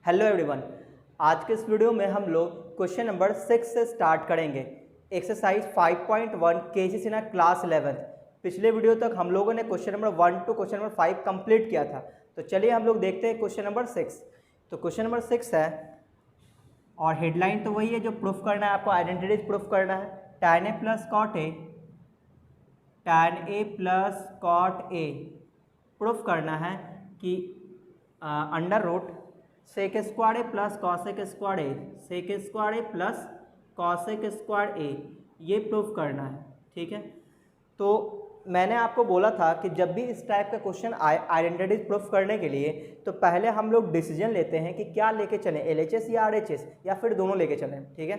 Hello everyone, आज के इस वीडियो में हम लोग क्वेश्चन नंबर 6 से स्टार्ट करेंगे। एक्सरसाइज 5.1 केजीसी ना क्लास 11। पिछले वीडियो तक हम लोगों ने question number 1 to question number 5 complete किया था। तो चलिए हम लोग देखते हैं क्वेश्चन नंबर 6। तो क्वेश्चन नंबर 6 है और हेडलाइन तो वही है जो प्रूफ करना है, आपको आइडेंटिटीज प्रूफ करना है। tan a plus cot A, tan a plus cot A proof करना है कि under root sec square A plus cosec square A, sec square A plus cosec square A, ये प्रूफ करना है। ठीक है, तो मैंने आपको बोला था कि जब भी इस टाइप का क्वेश्चन आए आइडेंटिटीज प्रूफ करने के लिए, तो पहले हम लोग डिसीजन लेते हैं कि क्या लेके चलें, एलएचएस या आरएचएस, या फिर दोनों लेके चलें। ठीक है,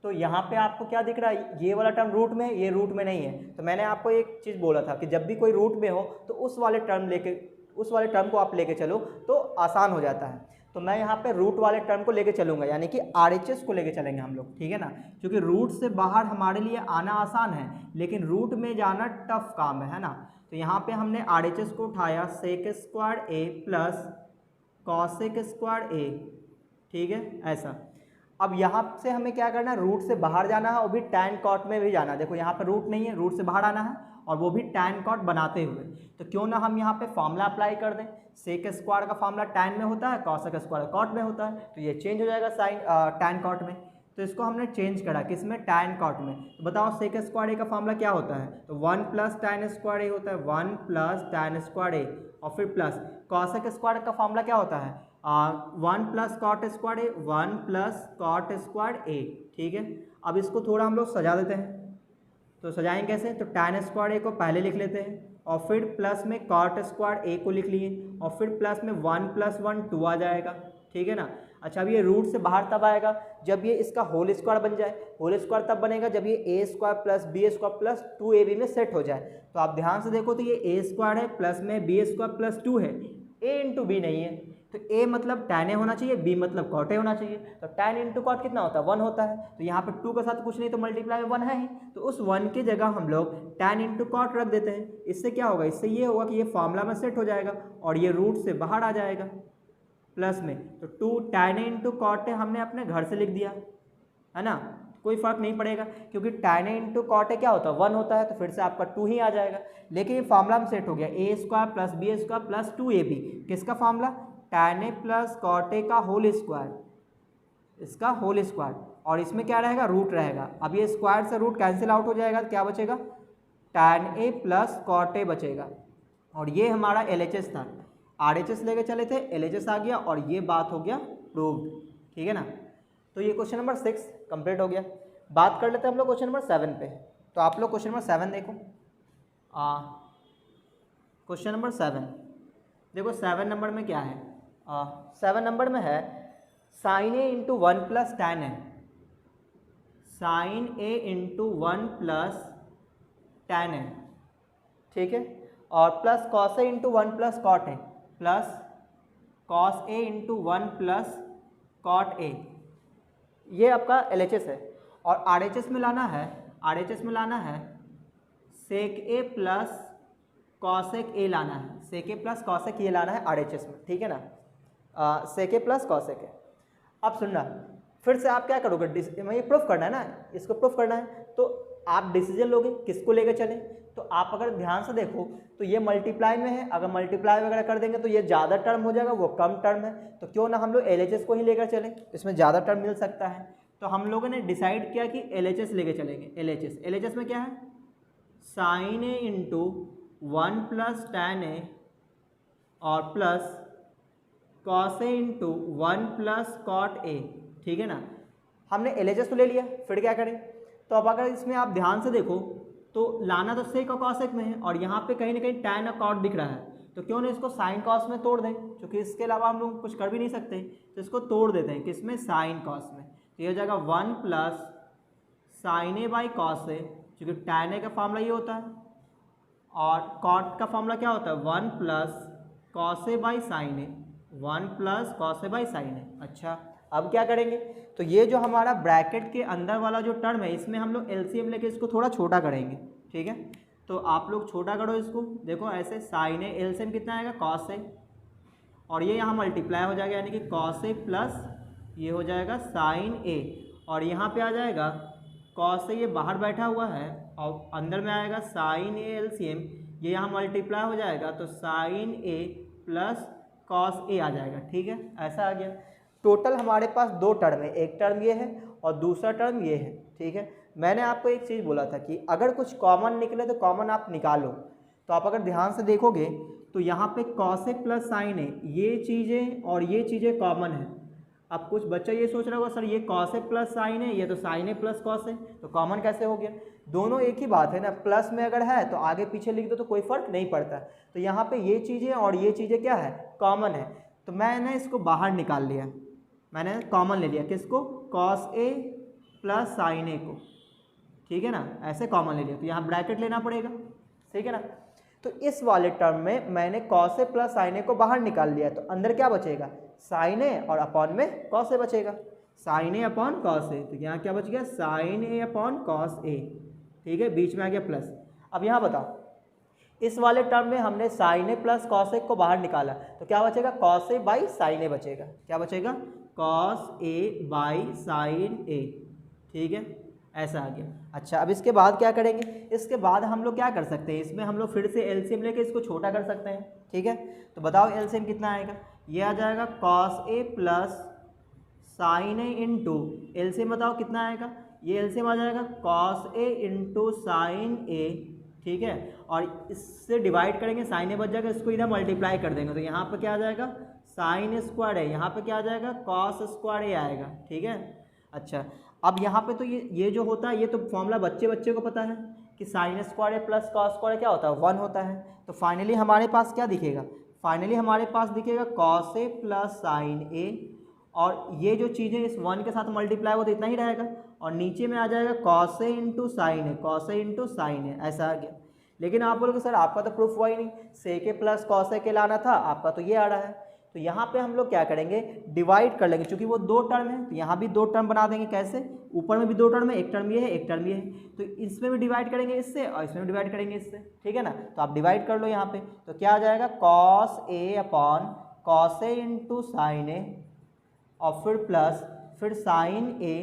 तो यहाँ पे आपको क्या दिख रहा है, ये वाला टर्म रूट में है, ये रूट में नहीं है। तो मैंने आपको एक चीज़ बोला था कि जब भी कोई रूट में हो तो उस वाले टर्म को आप लेके चलो तो आसान हो जाता है। तो मैं यहाँ पे रूट वाले टर्म को लेके चलूँगा, यानी कि आरएचएस को लेके चलेंगे हम लोग। ठीक है ना, क्योंकि रूट से बाहर हमारे लिए आना आसान है, लेकिन रूट में जाना टफ काम है ना। तो यहाँ पे हमने आरएचएस को उठाया सेक square A plus cosec square ए। ठीक है, ऐसा। अब यहाँ से हमें क्या करना है, रूट से बाहर जाना है और भी टैन कॉट में भी जाना है। देखो यहाँ पे रूट नहीं है, रूट से बाहर आना है और वो भी टैन कॉट बनाते हुए। तो क्यों ना हम यहाँ पे फॉर्मूला अप्लाई कर दें। सेक स्क्वायर का फॉर्मूला टैन में होता है, कॉसेक स्क्वायर कॉट में होता है, तो ये चेंज हो जाएगा साइन टैन कॉट में। तो इसको हमने चेंज करा किसमें, टैन कॉट में। तो बताओ सेक स्क्वायर ए का फॉर्मूला क्या होता है, तो 1 प्लस टैन स्क्वायर ए होता है, 1 प्लस टैन स्क्वायर ए, और फिर प्लस कॉसेक स्क्वायर का फॉर्मूला क्या होता है, 1 प्लस कॉट स्क्वायर ए, 1 प्लस कॉट स्क्वायर ए। ठीक है, अब इसको थोड़ा हम लोग सजा देते हैं। तो सजाएंगे कैसे, तो टैन स्क्वायर ए को पहले लिख लेते हैं और फिर प्लस में कॉट स्क्वायर ए को लिख लिए और फिर प्लस में 1 प्लस 1 2 आ जाएगा। ठीक है ना। अच्छा, अब ये रूट से बाहर तब आएगा जब ये इसका होल स्क्वायर बन जाए। होल स्क्वायर तब बनेगा जब ये a square plus B square plus 2ab में सेट हो जाए। तो आप ध्यान से देखो तो ये ए स्क्वायर है प्लस में बी स्क्वायर प्लस 2 है, ए इंटू बी नहीं है। तो a मतलब tan a होना चाहिए, b मतलब cot a होना चाहिए। तो tan इंटू कॉट कितना होता है, 1 होता है। तो यहाँ पे 2 के साथ कुछ नहीं, तो मल्टीप्लाई में 1 है ही। तो उस 1 की जगह हम लोग tan इंटू कॉट रख देते हैं। इससे क्या होगा, इससे ये होगा कि ये फॉर्मूला में सेट हो जाएगा और ये रूट से बाहर आ जाएगा प्लस में। तो 2 tan a into cot a हमने अपने घर से लिख दिया है ना, कोई फर्क नहीं पड़ेगा क्योंकि tan a into cot a क्या होता है, 1 होता है। तो फिर से आपका 2 ही आ जाएगा। लेकिन ये फॉर्मूला में सेट हो गया, a square plus B square plus 2ab, किसका formula, tan a plus cot a का होल स्क्वायर, इसका होल स्क्वायर, और इसमें क्या रहेगा, रूट रहेगा। अब ये स्क्वायर से रूट कैंसिल आउट हो जाएगा, क्या बचेगा, tan a plus cot a बचेगा। और ये हमारा LHS था, RHS लेके चले थे, LHS आ गया और ये बात हो गया प्रूव्ड। ठीक है ना। तो ये क्वेश्चन नंबर 6 कंप्लीट हो गया। बात कर लेते हैं हम लोग क्वेश्चन नंबर 7 पे। तो आप लोग क्वेश्चन नंबर 7 देखो। क्वेश्चन नंबर 7 देखो, 7 नंबर में क्या है, 7 नंबर में है sine A into 1 plus tan A, sine A into 1 plus tan A. ठीक है, और plus cos A into 1 plus cot A, plus cos A into 1 plus cot A. ये आपका LHS है। और RHS में लाना है, RHS में लाना है सेक ए प्लस कॉसेक ए लाना है, सेक ए प्लस कॉसेक ये लाना है RHS में। ठीक है ना, सेक ए प्लस कॉसेक है। अब सुनना, फिर से आप क्या करोगे, ये प्रूफ करना है ना, इसको प्रूफ करना है। तो आप डिसीजन लोगे किसको लेकर चलें। तो आप अगर ध्यान से देखो तो ये मल्टीप्लाई में है, अगर मल्टीप्लाई वगैरह कर देंगे तो ये ज़्यादा टर्म हो जाएगा, वो कम टर्म है। तो क्यों ना हम लोग LHS को ही लेकर चलें, इसमें ज़्यादा टर्म मिल सकता है। तो हम लोगों ने डिसाइड किया कि LHS लेके चलेंगे। LHS में क्या है, sine A into 1 plus tan A और plus cos A into 1 plus cot A. ठीक है ना, हमने LHS तो ले लिया, फिर क्या करें। तो अब अगर इसमें आप ध्यान से देखो तो लाना तो सेक और कॉसेक में है और यहाँ पे कहीं ना कहीं टैन और कॉट दिख रहा है। तो क्यों ना इसको साइन कॉस में तोड़ दें, क्योंकि इसके अलावा हम लोग कुछ कर भी नहीं सकते। तो इसको तोड़ देते हैं किसमें, साइन कॉस में। तो ये हो जाएगा 1 plus sine a by cos a, क्योंकि टैन ए का फॉर्मूला ये होता है और कॉट का फॉर्मूला क्या होता है, 1 plus cos a by sine a, 1 plus cos a by sine a. अच्छा, अब क्या करेंगे, तो ये जो हमारा ब्रैकेट के अंदर वाला जो टर्म है, इसमें हम लोग LCM लेके इसको थोड़ा छोटा करेंगे। ठीक है, तो आप लोग छोटा करो इसको। देखो ऐसे, साइन ए LCM कितना आएगा, कॉस ए, और ये यहाँ मल्टीप्लाई हो जाएगा, यानी कि कॉस ए प्लस ये हो जाएगा साइन ए, और यहाँ पे आ जाएगा कॉस ए, ये बाहर बैठा हुआ है और अंदर में आएगा साइन ए एलसीएम, ये यहाँ मल्टीप्लाई हो जाएगा तो साइन ए प्लस कॉस ए आ जाएगा। ठीक है, ऐसा आ गया। टोटल हमारे पास दो टर्म है, एक टर्म ये है और दूसरा टर्म ये है। ठीक है, मैंने आपको एक चीज़ बोला था कि अगर कुछ कॉमन निकले तो कॉमन आप निकालो। तो आप अगर ध्यान से देखोगे तो यहाँ पे कॉस ए प्लस साइन ए, ये चीज़ें और ये चीज़ें कॉमन है। अब कुछ बच्चा ये सोच रहा होगा सर ये कॉस ए प्लस साइन है, ये तो साइन ए प्लस कॉस है, तो कॉमन कैसे हो गया? दोनों एक ही बात है ना, प्लस में अगर है तो आगे पीछे लिख दो तो कोई फर्क नहीं पड़ता। तो यहाँ पे ये चीज़ें और ये चीज़ें क्या है, कॉमन है। तो मैंने इसको बाहर निकाल लिया, मैंने कॉमन ले लिया किसको, कॉस ए प्लस साइन ए को। ठीक है ना, ऐसे कॉमन ले लिया तो यहाँ ब्रैकेट लेना पड़ेगा। ठीक है ना, तो इस वाले टर्म में मैंने कॉस ए प्लस साइन ए को बाहर निकाल लिया, तो अंदर क्या बचेगा, साइन ए और अपॉन में कॉस ए बचेगा, sign A upon cos A. तो यहाँ क्या बच गया, sign A upon cos A. ठीक है, बीच में आ गया प्लस। अब यहाँ बताओ, इस वाले टर्म में हमने साइन ए प्लस कॉस ए को बाहर निकाला, तो क्या बचेगा, कॉस ए बाई साइन ए बचेगा। क्या बचेगा, कॉस ए बाई साइन ए। ठीक है, ऐसा आ गया। अच्छा, अब इसके बाद क्या करेंगे, इसके बाद हम लोग क्या कर सकते हैं, इसमें हम लोग फिर से एलसीएम लेके इसको छोटा कर सकते हैं। ठीक है, तो बताओ एलसीएम कितना आएगा, ये आ जाएगा cos A plus sine A into, LCM बताओ कितना आएगा, ये एलसीएम आ जाएगा कॉस ए इंटू साइन ए। ठीक है, और इससे डिवाइड करेंगे, साइन ए बच जाएगा, इसको इधर मल्टीप्लाई कर देंगे तो यहाँ पर क्या आ जाएगा, साइन स्क्वायर ए, यहाँ पे क्या आ जाएगा, कॉस स्क्वायर ए आएगा। ठीक है, अच्छा अब यहाँ पे तो ये जो होता है, ये तो फॉर्मूला बच्चे को पता है कि sign square A plus cos square क्या होता है, 1 होता है। तो फाइनली हमारे पास क्या दिखेगा, फाइनली हमारे पास दिखेगा कॉस ए प्लस साइन ए, और ये जो चीज़ें इस 1 के साथ मल्टीप्लाई हो तो इतना ही रहेगा, और नीचे में आ जाएगा cos A into sine A, cos A into sine ए, ऐसा आ गया। लेकिन आप बोलोगे सर आपका तो प्रूफ हुआ ही नहीं, सेक ए प्लस कॉस ए के लाना था, आपका तो ये आ रहा है। तो यहाँ पे हम लोग क्या करेंगे, डिवाइड कर लेंगे, क्योंकि वो दो टर्म है तो यहाँ भी दो टर्म बना देंगे। कैसे, ऊपर में भी दो टर्म है, एक टर्म ये है एक टर्म ये है, तो इसमें भी डिवाइड करेंगे इससे और इसमें भी डिवाइड करेंगे इससे। ठीक है ना, तो आप डिवाइड कर लो यहाँ पे, तो क्या आ जाएगा, cos A upon cos A into sine ए, और फिर प्लस फिर sign A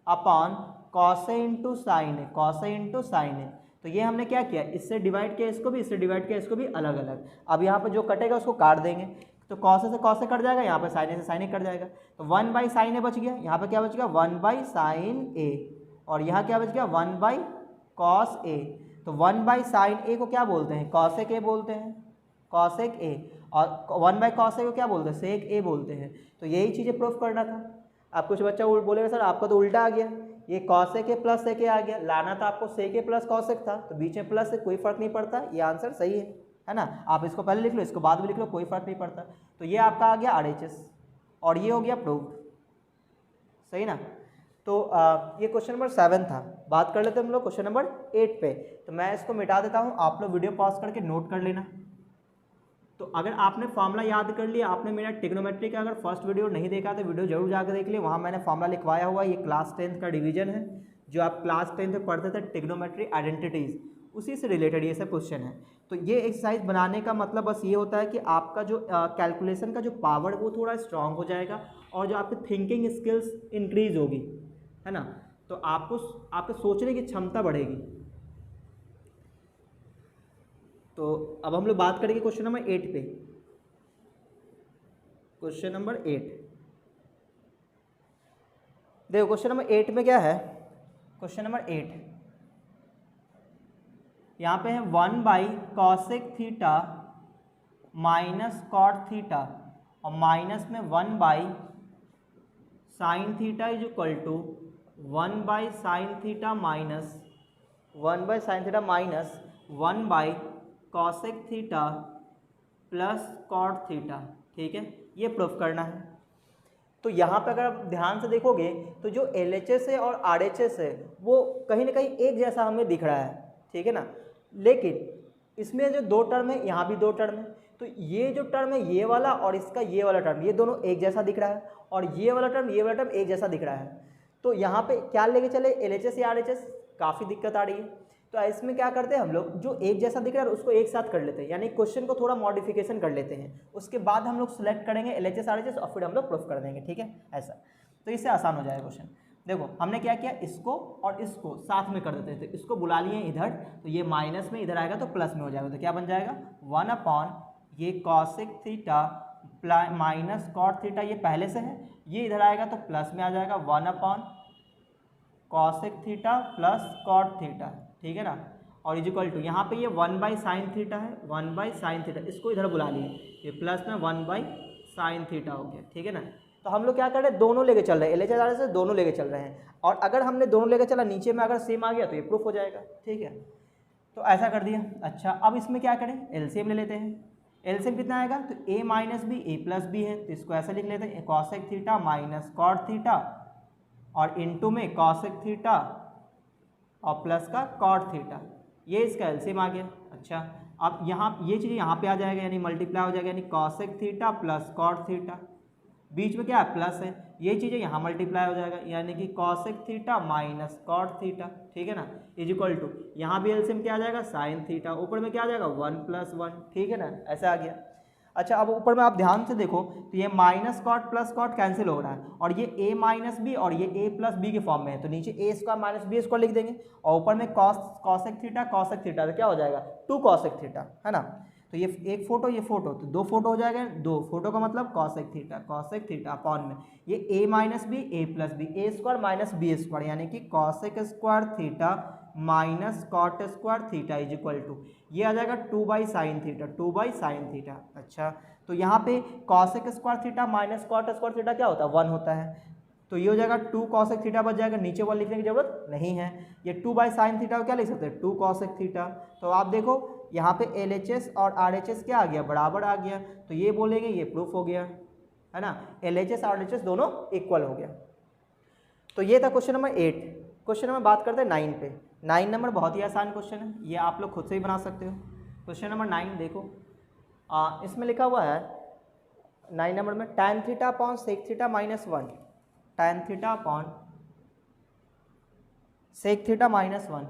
upon cos A into sine A, cos A into sine ए। तो ये हमने क्या किया, इससे डिवाइड किया इसको भी, इससे डिवाइड किया इसको भी, अलग अलग। अब यहाँ पे जो कटेगा उसको काट देंगे, तो कॉस ए से कॉस ए कट जाएगा, यहाँ पे साइन ए से साइन ए कट जाएगा, तो 1 बाई साइन ए बच गया। यहाँ पे क्या बच गया, 1 बाई साइन ए, और यहाँ क्या बच गया, 1 बाई कॉस ए। तो 1 बाई साइन ए को क्या बोलते हैं, कॉसेक ए बोलते हैं, कॉसेक ए, और 1 बाई कॉस ए को क्या बोलते हैं, सेक ए बोलते हैं। तो यही चीज़ें प्रूफ करना था। अब कुछ बच्चा बोलेगा सर आपका तो उल्टा आ गया, ये कॉसेक ए प्लस सेक ए आ गया, लाना था आपको सेक ए प्लस कॉसेक था, तो बीच में प्लस से कोई फर्क नहीं पड़ता, ये आंसर सही है ना। आप इसको पहले लिख लो, इसको बाद में लिख लो, कोई फर्क नहीं पड़ता। तो ये आपका आ गया RHS, और ये हो गया प्रूफ, सही ना। तो ये क्वेश्चन नंबर 7 था। बात कर लेते हैं हम लोग क्वेश्चन नंबर 8 पे। तो मैं इसको मिटा देता हूँ, आप लोग वीडियो पॉज करके नोट कर लेना। तो अगर आपने फॉर्मूला याद कर लिया, आपने मेरा ट्रिग्नोमेट्री का अगर फर्स्ट वीडियो नहीं देखा तो वीडियो जरूर जाकर देख लिए, वहाँ मैंने फॉर्मूला लिखवाया हुआ। ये क्लास 10th का डिवीजन है, जो आप क्लास 10th में पढ़ते थे, ट्रिग्नोमेट्री आइडेंटिटीज़, उसी से रिलेटेड ये सब क्वेश्चन है। तो ये एक्सरसाइज बनाने का मतलब बस ये होता है कि आपका जो कैलकुलेशन का जो पावर वो थोड़ा स्ट्रांग हो जाएगा, और जो आपकी थिंकिंग स्किल्स इंक्रीज होगी, है ना। तो आपको आपके सोचने की क्षमता बढ़ेगी। तो अब हम लोग बात करेंगे क्वेश्चन नंबर 8 पे। क्वेश्चन नंबर 8 देखो, क्वेश्चन नंबर 8 में क्या है, क्वेश्चन नंबर 8 यहाँ पे है 1 by cosec theta minus cot theta, और माइनस में 1 by sine theta is equal to 1 by sine theta minus 1 by sine theta minus 1 by cosec theta plus cot theta. ठीक है, ये प्रूफ करना है। तो यहाँ पे अगर आप ध्यान से देखोगे तो जो LHS है और RHS है वो कहीं ना कहीं एक जैसा हमें दिख रहा है, ठीक है ना। लेकिन इसमें जो दो टर्म है, यहाँ भी दो टर्म है, तो ये जो टर्म है ये वाला और इसका ये वाला टर्म, ये दोनों एक जैसा दिख रहा है, और ये वाला टर्म ये वाला टर्म एक जैसा दिख रहा है। तो यहाँ पे क्या लेके चले, LHS या RHS, काफ़ी दिक्कत आ रही है। तो इसमें क्या करते हैं हम लोग, जो एक जैसा दिख रहा है उसको एक साथ कर लेते हैं, यानी क्वेश्चन को थोड़ा मॉडिफिकेशन कर लेते हैं, उसके बाद हम लोग सिलेक्ट करेंगे LHS RHS और फिर हम लोग प्रूफ कर देंगे, ठीक है ऐसा। तो इससे आसान हो जाएगा क्वेश्चन। देखो हमने क्या किया, इसको और इसको साथ में कर देते हैं, तो इसको बुला लिए इधर, तो ये माइनस में इधर आएगा तो प्लस में हो जाएगा, तो क्या बन जाएगा 1 ये cosec theta minus cot theta, ये पहले से है, ये इधर आएगा तो प्लस में आ जाएगा 1 cosec theta plus cot theta, ठीक है ना, और इजिकल टू यहाँ पे ये 1/sin थीटा है, 1/sin थीटा, इसको इधर बुला लिए, ये प्लस में 1/sin थीटा हो गया, ठीक है ना। तो हम लोग क्या कर रहे हैं, दोनों लेके चल रहे हैं, LHS RHS से दोनों लेके चल रहे हैं, और अगर हमने दोनों लेके चला नीचे में अगर सेम आ गया तो ये प्रूफ हो जाएगा, ठीक है। तो ऐसा कर दिया। अच्छा अब इसमें क्या करें, LCM ले लेते हैं। LCM कितना आएगा, तो a minus B A plus B है, तो इसको ऐसा लिख लेते हैं, cosec theta minus cot theta और इनटू में कॉसेक थीटा और प्लस का कॉट थीटा, ये इसका LCM आ गया। अच्छा अब यहाँ ये चीज़ यहाँ पे आ जाएगा, यानी मल्टीप्लाई हो जाएगा, यानी cosec theta plus cot theta, बीच में क्या है प्लस है, ये चीज़ें यहाँ मल्टीप्लाई हो जाएगा, यानी कि cosec theta minus cot theta, ठीक है ना, इज इक्वल टू यहाँ भी LCM क्या आ जाएगा साइन थीटा, ऊपर में क्या आ जाएगा 1 + 1, ठीक है ना, ऐसा आ गया। अच्छा अब ऊपर में आप ध्यान से देखो तो ये minus cot plus cot cancel हो रहा है, और ये a माइनस बी और ये a प्लस बी के फॉर्म में है, तो नीचे a square minus B square लिख देंगे, और ऊपर में कॉसेक थीटा तो क्या हो जाएगा 2 कॉसेक थीटा, है ना। तो ये एक फोटो ये फोटो, तो 2 फोटो हो जाएगा, 2 फोटो का मतलब कॉसेक थीटा अपॉन में ये a minus B A plus B, A square minus B square, यानी कि cosec square theta minus cot square theta is equal to ये आ जाएगा 2/sin थीटा। अच्छा तो यहाँ पे cosec square theta minus cot square theta क्या होता है 1 होता है, तो ये हो जाएगा 2 कॉसेक थीटा बच जाएगा, नीचे 1 लिखने की जरूरत नहीं है, ये 2/sin थीटा को क्या लिख सकते हैं 2 कॉसेक थीटा। तो आप देखो यहाँ पे LHS और RHS क्या आ गया बराबर आ गया, तो ये बोलेंगे ये प्रूफ हो गया, है ना, LHS और RHS दोनों इक्वल हो गया। तो ये था क्वेश्चन नंबर 8। क्वेश्चन नंबर बात करते हैं 9 पे। 9 नंबर बहुत ही आसान क्वेश्चन है, ये आप लोग खुद से ही बना सकते हो। क्वेश्चन नंबर 9 देखो, इसमें लिखा हुआ है 9 नंबर में tan theta upon sec theta minus 1, tan theta upon sec theta minus 1,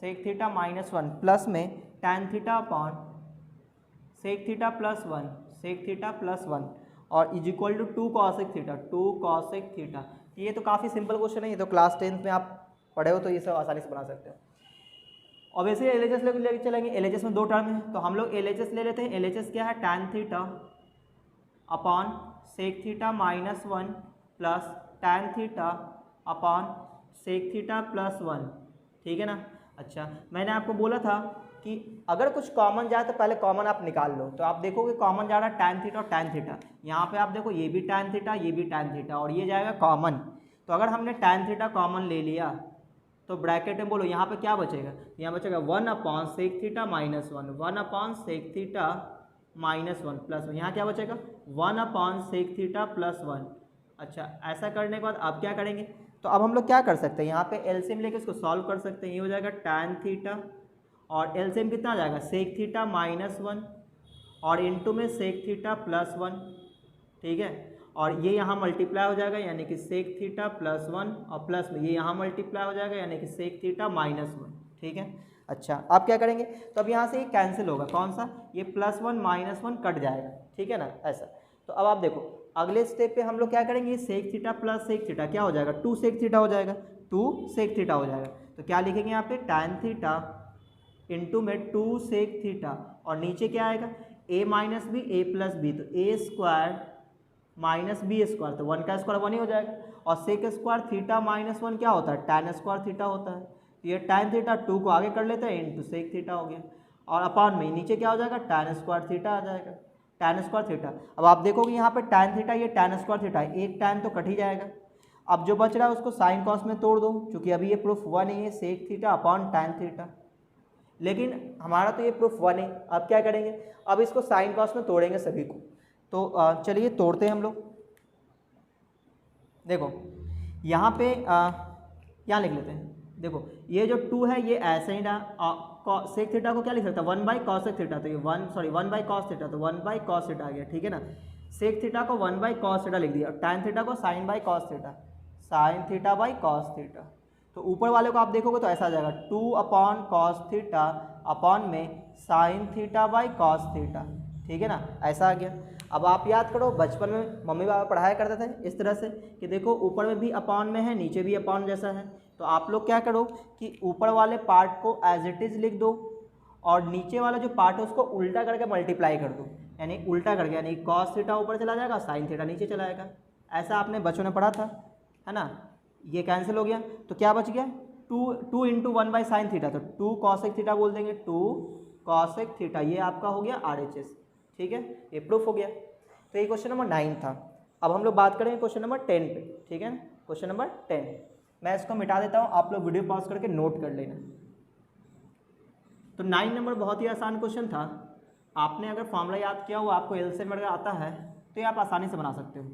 sec theta minus 1 plus में tan theta upon sec theta plus 1, sec theta plus 1 और is equal to 2 cosec theta, 2 cosec theta. ये तो काफ़ी simple question है, ये तो class 10th में आप पढ़े हो तो ये सब आसानी से बना सकते हो। और वैसे LHS लेके चलेंगे, LHS में 2 टर्म है, तो हम लोग LHS ले लेते हैं। LHS क्या है tan theta upon sec theta minus 1 plus tan theta upon sec theta plus 1, ठीक है ना। अच्छा मैंने आपको बोला था कि अगर कुछ कॉमन जाए तो पहले कॉमन आप निकाल लो, तो आप देखोगे कॉमन जा रहा है tan थीटा और tan थीटा, यहाँ पे आप देखो ये भी tan थीटा ये भी tan थीटा और ये जाएगा कॉमन। तो अगर हमने tan थीटा कॉमन ले लिया तो ब्रैकेट में बोलो यहाँ पे क्या बचेगा, यहाँ बचेगा 1 upon sec theta minus 1, 1 upon sec theta minus 1 plus 1, यहाँ क्या बचेगा 1 अपॉन सेक थीटा प्लस 1। अच्छा ऐसा करने के बाद आप क्या करेंगे, तो अब हम लोग क्या कर सकते हैं, यहाँ पे LCM लेके इसको सॉल्व कर सकते हैं। ये हो जाएगा tan थीटा और LCM कितना आ जाएगा सेक थीटा माइनस 1 और इनटू में सेक थीटा प्लस 1, ठीक है, और ये यहाँ मल्टीप्लाई हो जाएगा यानी कि सेक थीटा प्लस 1 और प्लस में ये यहाँ मल्टीप्लाई हो जाएगा यानी कि सेक थीटा माइनस 1, ठीक है। अच्छा आप क्या करेंगे, तो अब यहाँ से ये कैंसिल होगा, कौन सा ये प्लस 1 माइनस 1 कट जाएगा, ठीक है ना ऐसा। तो अब आप देखो अगले स्टेप पे हम लोग क्या करेंगे, sec theta plus sec theta क्या हो जाएगा 2 सेक थीटा हो जाएगा, 2 सेक थीटा हो जाएगा। तो क्या लिखेंगे यहाँ पे tan थीटा इंटू में 2 सेक थीटा और नीचे क्या आएगा a minus B A plus B, तो a square minus B square, तो 1 का स्क्वायर 1 ही हो जाएगा, और सेक स्क्वायर थीटा माइनस 1 क्या होता है tan स्क्वायर थीटा होता है। तो ये tan थीटा 2 को आगे कर लेते हैं इंटू सेक थीटा हो गया, और अपॉन में नीचे क्या हो जाएगा tan स्क्वायर थीटा आ जाएगा, tan स्क्वायर थीटा। अब आप देखोगे यहाँ पे tan थीटा ये tan स्क्वायर थीटा, एक tan तो कट ही जाएगा। अब जो बच रहा है उसको साइन कॉस में तोड़ दो, क्योंकि अभी ये प्रूफ 1 नहीं है, sec theta upon tan theta, लेकिन हमारा तो ये प्रूफ 1 है। अब क्या करेंगे, अब इसको साइन कॉस में तोड़ेंगे सभी को। तो चलिए तोड़ते हैं हम लोग। देखो यहाँ पे यहाँ लिख लेते हैं, देखो ये जो 2 है ये ऐसे ही ना, सेक थीटा को क्या लिख सकता है 1/cos थीटा, तो ये 1/cos थीटा, तो 1/cos थीटा आ गया, ठीक है ना। सेक थीटा को 1/cos थीटा लिख दिया, tan थीटा को sin/cos थीटा, sin थीटा/cos थीटा। तो ऊपर वाले को आप देखोगे तो ऐसा आ जाएगा 2 अपॉन कॉस थीटा अपॉन में sine theta by cos theta, ठीक है ना, ऐसा आ गया। अब आप याद करो बचपन में मम्मी पापा पढ़ाया करते थे इस तरह से कि देखो ऊपर में भी अपॉन में है, नीचे भी अपॉन जैसा है, तो आप लोग क्या करो कि ऊपर वाले पार्ट को एज इट इज़ लिख दो और नीचे वाला जो पार्ट है उसको उल्टा करके मल्टीप्लाई कर दो, यानी उल्टा करके, यानी कॉस थीटा ऊपर चला जाएगा, साइन थीटा नीचे चला जाएगा। ऐसा आपने बच्चों ने पढ़ा था, है ना। ये कैंसिल हो गया तो क्या बच गया, 2 इंटू 1 बाई साइन थीटा, तो 2 कॉसेक थीटा बोल देंगे, 2 कॉसेक थीटा, ये आपका हो गया RHS, ठीक है, ये प्रूफ हो गया। तो ये क्वेश्चन नंबर 9 था। अब हम लोग बात करेंगे क्वेश्चन नंबर 10 पे, ठीक है, क्वेश्चन नंबर 10। मैं इसको मिटा देता हूँ, आप लोग वीडियो पॉज करके नोट कर लेना। तो 9 नंबर बहुत ही आसान क्वेश्चन था। आपने अगर फॉर्मूला याद किया हो, आपको एलसीएम वगैरह आता है तो ये आप आसानी से बना सकते हो।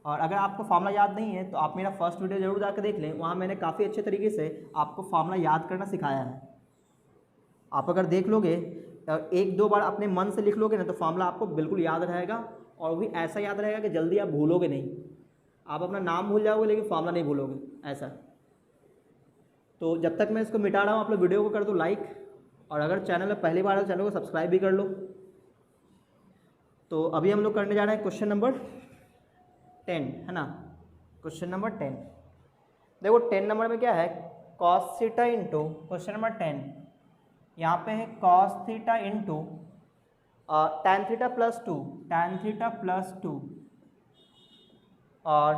और अगर आपको फार्मूला याद नहीं है तो आप मेरा फर्स्ट वीडियो जरूर जाकर देख लें, वहाँ मैंने काफ़ी अच्छे तरीके से आपको फार्मूला याद करना सिखाया है। आप अगर देख लोगे, एक दो बार अपने मन से लिख लोगे ना, तो फार्मूला आपको बिल्कुल याद रहेगा, और वो भी ऐसा याद रहेगा कि जल्दी आप भूलोगे नहीं। आप अपना नाम भूल जाओगे लेकिन फार्मूला नहीं भूलोगे, ऐसा। तो जब तक मैं इसको मिटा रहा हूँ, आप लोग वीडियो को कर दो लाइक, और अगर चैनल में पहली बार है चैनल को सब्सक्राइब भी कर लो। तो अभी हम लोग करने जा रहे हैं क्वेश्चन नंबर 10, है ना, क्वेश्चन नंबर 10। देखो 10 नंबर में क्या है, cos theta into, question number 10 यहाँ पे है cos theta into tan theta plus 2, tan theta plus 2, और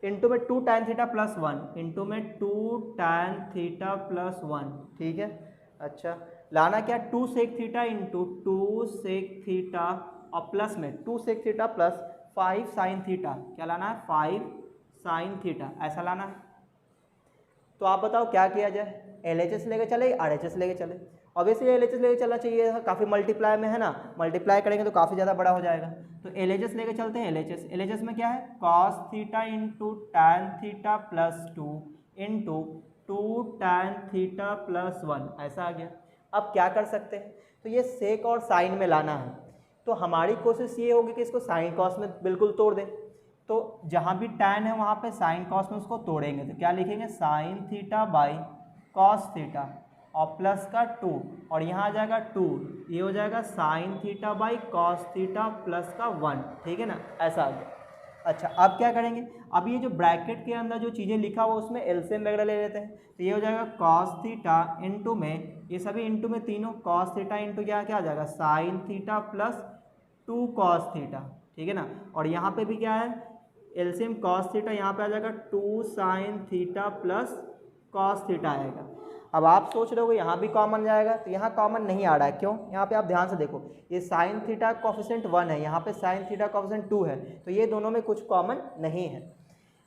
इंटू में 2 टैन थीटा प्लस 1, इंटू में 2 टैन थीटा प्लस 1, ठीक है। अच्छा, लाना क्या, 2 sec theta into 2 sec theta, और प्लस में 2 sec theta plus 5 sine theta, क्या लाना है, 5 साइन थीटा, ऐसा लाना है। तो आप बताओ क्या किया जाए, LHS लेके चले या RHS लेके चले। ऑब्वियसली LHS लेके चलना चाहिए, काफ़ी मल्टीप्लाई में है ना, मल्टीप्लाई करेंगे तो काफ़ी ज़्यादा बड़ा हो जाएगा। तो LHS लेके चलते हैं। LHS में क्या है, cos theta into tan theta plus 2 into 2 tan theta plus 1, ऐसा आ गया। अब क्या कर सकते हैं, तो ये सेक और साइन में लाना है, तो हमारी कोशिश ये होगी कि इसको साइन कॉस में बिल्कुल तोड़ दें। तो जहाँ भी टैन है वहाँ पे साइन कॉस में उसको तोड़ेंगे, तो क्या लिखेंगे, sine theta by cos theta और प्लस का 2, और यहाँ आ जाएगा 2, ये हो जाएगा sine theta by cos theta plus का 1, ठीक है ना, ऐसा आ गया। अच्छा, अब क्या करेंगे, अब ये जो ब्रैकेट के अंदर जो चीज़ें लिखा हुआ उसमें एलसीएम वगैरह ले लेते हैं। तो ये हो जाएगा कॉस थीटा इंटू में, ये सभी इंटू में तीनों, कॉस थीटा इंटू क्या आ जाएगा, sine theta plus 2 cos theta, ठीक है ना। और यहाँ पे भी क्या है, एलसीएम कॉस थीटा, यहाँ पे आ जाएगा 2 sine theta plus cos theta आएगा। अब आप सोच रहे हो यहाँ भी कॉमन जाएगा, तो यहाँ कॉमन नहीं आ रहा है, क्यों, यहाँ पे आप ध्यान से देखो, ये साइन थीटा कोफिशिएंट 1 है, यहाँ पे साइन थीटा कोफिशिएंट 2 है, तो ये दोनों में कुछ कॉमन नहीं है।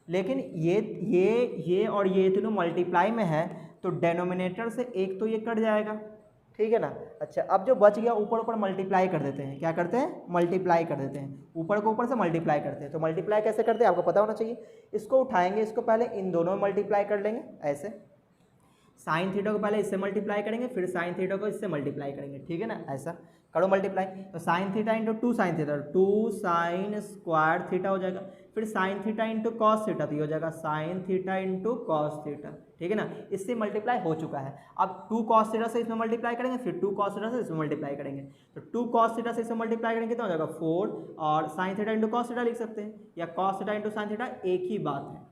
लेकिन ये और ये तीनों मल्टीप्लाई में है, तो डेनोमिनेटर से एक तो ये कट जाएगा, ठीक है ना। अच्छा, अब जो बच गया ऊपर ऊपर मल्टीप्लाई कर देते हैं, क्या करते हैं, मल्टीप्लाई कर देते हैं, ऊपर को ऊपर से मल्टीप्लाई करते हैं। तो मल्टीप्लाई कैसे करते हैं आपको पता होना चाहिए। इसको उठाएंगे, इसको पहले इन दोनों में मल्टीप्लाई कर लेंगे, ऐसे साइन थीटा को पहले इससे मल्टीप्लाई करेंगे, फिर साइन थीटा को इससे मल्टीप्लाई करेंगे, ठीक है ना, ऐसा करो मल्टीप्लाई। तो sine theta into 2 sine theta, 2 sine square theta हो जाएगा, फिर sine theta into cos theta, तो ये हो जाएगा sine theta into cos theta, ठीक है ना, इससे मल्टीप्लाई हो चुका है। अब 2 कॉस थीटा से इसमें मल्टीप्लाई करेंगे, फिर 2 कॉस थीटा से इसमें मल्टीप्लाई करेंगे, तो 2 कॉस थीटा से इसमें मल्टीप्लाई करेंगे तो हो जाएगा 4, और sine theta into cos theta लिख सकते हैं, या cos theta into sine theta एक ही बात है।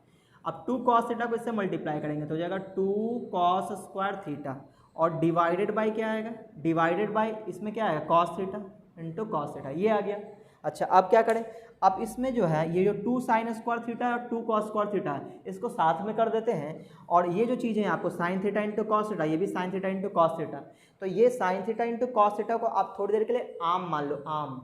अब 2 कॉस थीटा को इससे मल्टीप्लाई करेंगे तो हो जाएगा 2 कॉस स्क्वायर थीटा, और डिवाइडेड बाई क्या आएगा, डिवाइडेड बाई इसमें क्या आएगा, cos theta into cos theta, ये आ गया। अच्छा, अब क्या करें, अब इसमें जो है ये जो 2 साइन स्क्वायर थीटा है और 2 कॉस स्क्वायर थीटा है, इसको साथ में कर देते हैं, और ये जो चीज़ें हैं आपको sine theta into cos theta, ये भी sine theta into cos theta, तो ये sine theta into cos theta को आप थोड़ी देर के लिए आम मान लो, आम।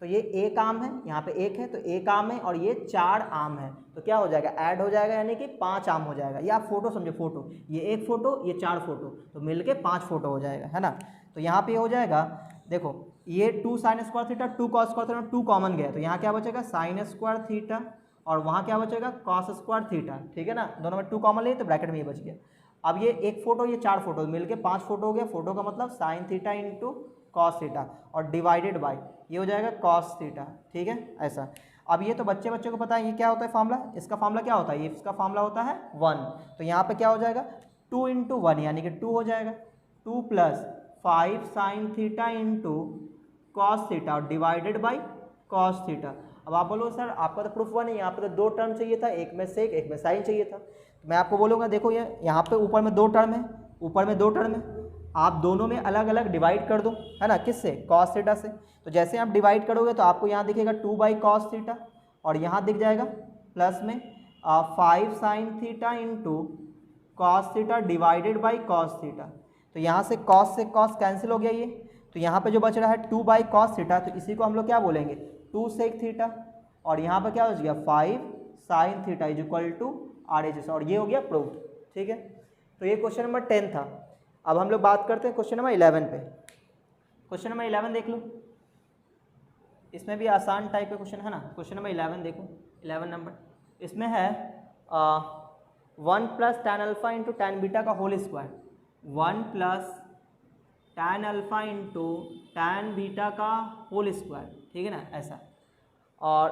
तो ये एक आम है, यहाँ पे एक है तो एक आम है, और ये 4 आम है, तो क्या हो जाएगा, ऐड हो जाएगा, यानी कि 5 आम हो जाएगा। या आप फोटो समझो, फोटो, ये एक फोटो, ये 4 फोटो, तो मिलके 5 फोटो हो जाएगा, है ना। तो यहाँ पे हो जाएगा, देखो ये 2 sine square theta 2 cos square theta 2 common गया, तो यहाँ क्या बचेगा, साइन स्क्वायर थीटा, और वहाँ क्या बचेगा, कॉस स्क्वायर थीटा, ठीक है ना, दोनों में 2 कॉमन लिए तो ब्रैकेट में ये बच गया। अब ये एक फोटो, ये 4 फोटो मिलके 5 फोटो हो गया, फोटो का मतलब sine theta into cos theta, और डिवाइडेड बाई ये हो जाएगा कॉस थीटा, ठीक है, ऐसा। अब ये तो बच्चे को पता है ये क्या होता है फार्मूला, इसका फार्मूला क्या होता है, ये इसका फार्मूला होता है 1। तो यहाँ पे क्या हो जाएगा 2 इंटू 1 यानी कि 2 हो जाएगा, 2 plus 5 sine theta into cos theta और डिवाइडेड बाई कॉस थीटा। अब आप बोलो सर आपका तो प्रूफ 1 है, यहाँ पे तो 2 टर्म चाहिए था, एक में सेक एक में साइन चाहिए था। तो मैं आपको बोलूँगा देखो ये यहाँ पे ऊपर में 2 टर्म है, ऊपर में 2 टर्म है, आप दोनों में अलग अलग डिवाइड कर दो, है ना, किससे, कॉस थीटा से। तो जैसे आप डिवाइड करोगे तो आपको यहाँ दिखेगा 2 बाई कॉस थीटा और यहाँ दिख जाएगा प्लस में 5 sine theta into cos theta divided by cos theta. तो यहाँ से कॉस कैंसिल हो गया ये, तो यहाँ पे जो बच रहा है 2 बाई कॉस थीटा, तो इसी को हम लोग क्या बोलेंगे 2 सेक थीटा और यहाँ पर क्या हो गया 5 sine theta is equal to RHS और ये हो गया प्रूफ। ठीक है, तो ये क्वेश्चन नंबर 10 था। अब हम लोग बात करते हैं क्वेश्चन नंबर 11 पे। क्वेश्चन नंबर 11 देख लो, इसमें भी आसान टाइप का क्वेश्चन है ना। क्वेश्चन नंबर 11 देखो, 11 नंबर, इसमें है 1 plus tan alpha into tan beta का whole square, 1 plus tan alpha into tan beta का होल स्क्वायर, ठीक है ना ऐसा, और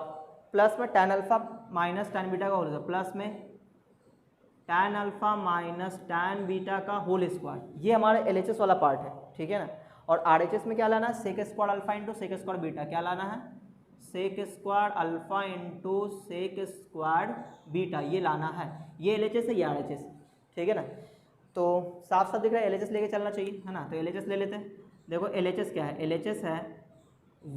प्लस में tan alpha minus tan beta का होल स्क्वायर, प्लस में tan alpha minus tan beta का होल स्क्वायर। ये हमारे LHS वाला पार्ट है, ठीक है ना। और RHS में क्या लाना है, sec square alpha into sec square beta, क्या लाना है, sec square alpha into sec square beta, ये लाना है। ये LHS है, ये RHS, ठीक है ना। तो साफ साफ दिख रहा है LHS लेके चलना चाहिए, है ना। तो LHS ले लेते हैं। देखो LHS क्या है, LHS है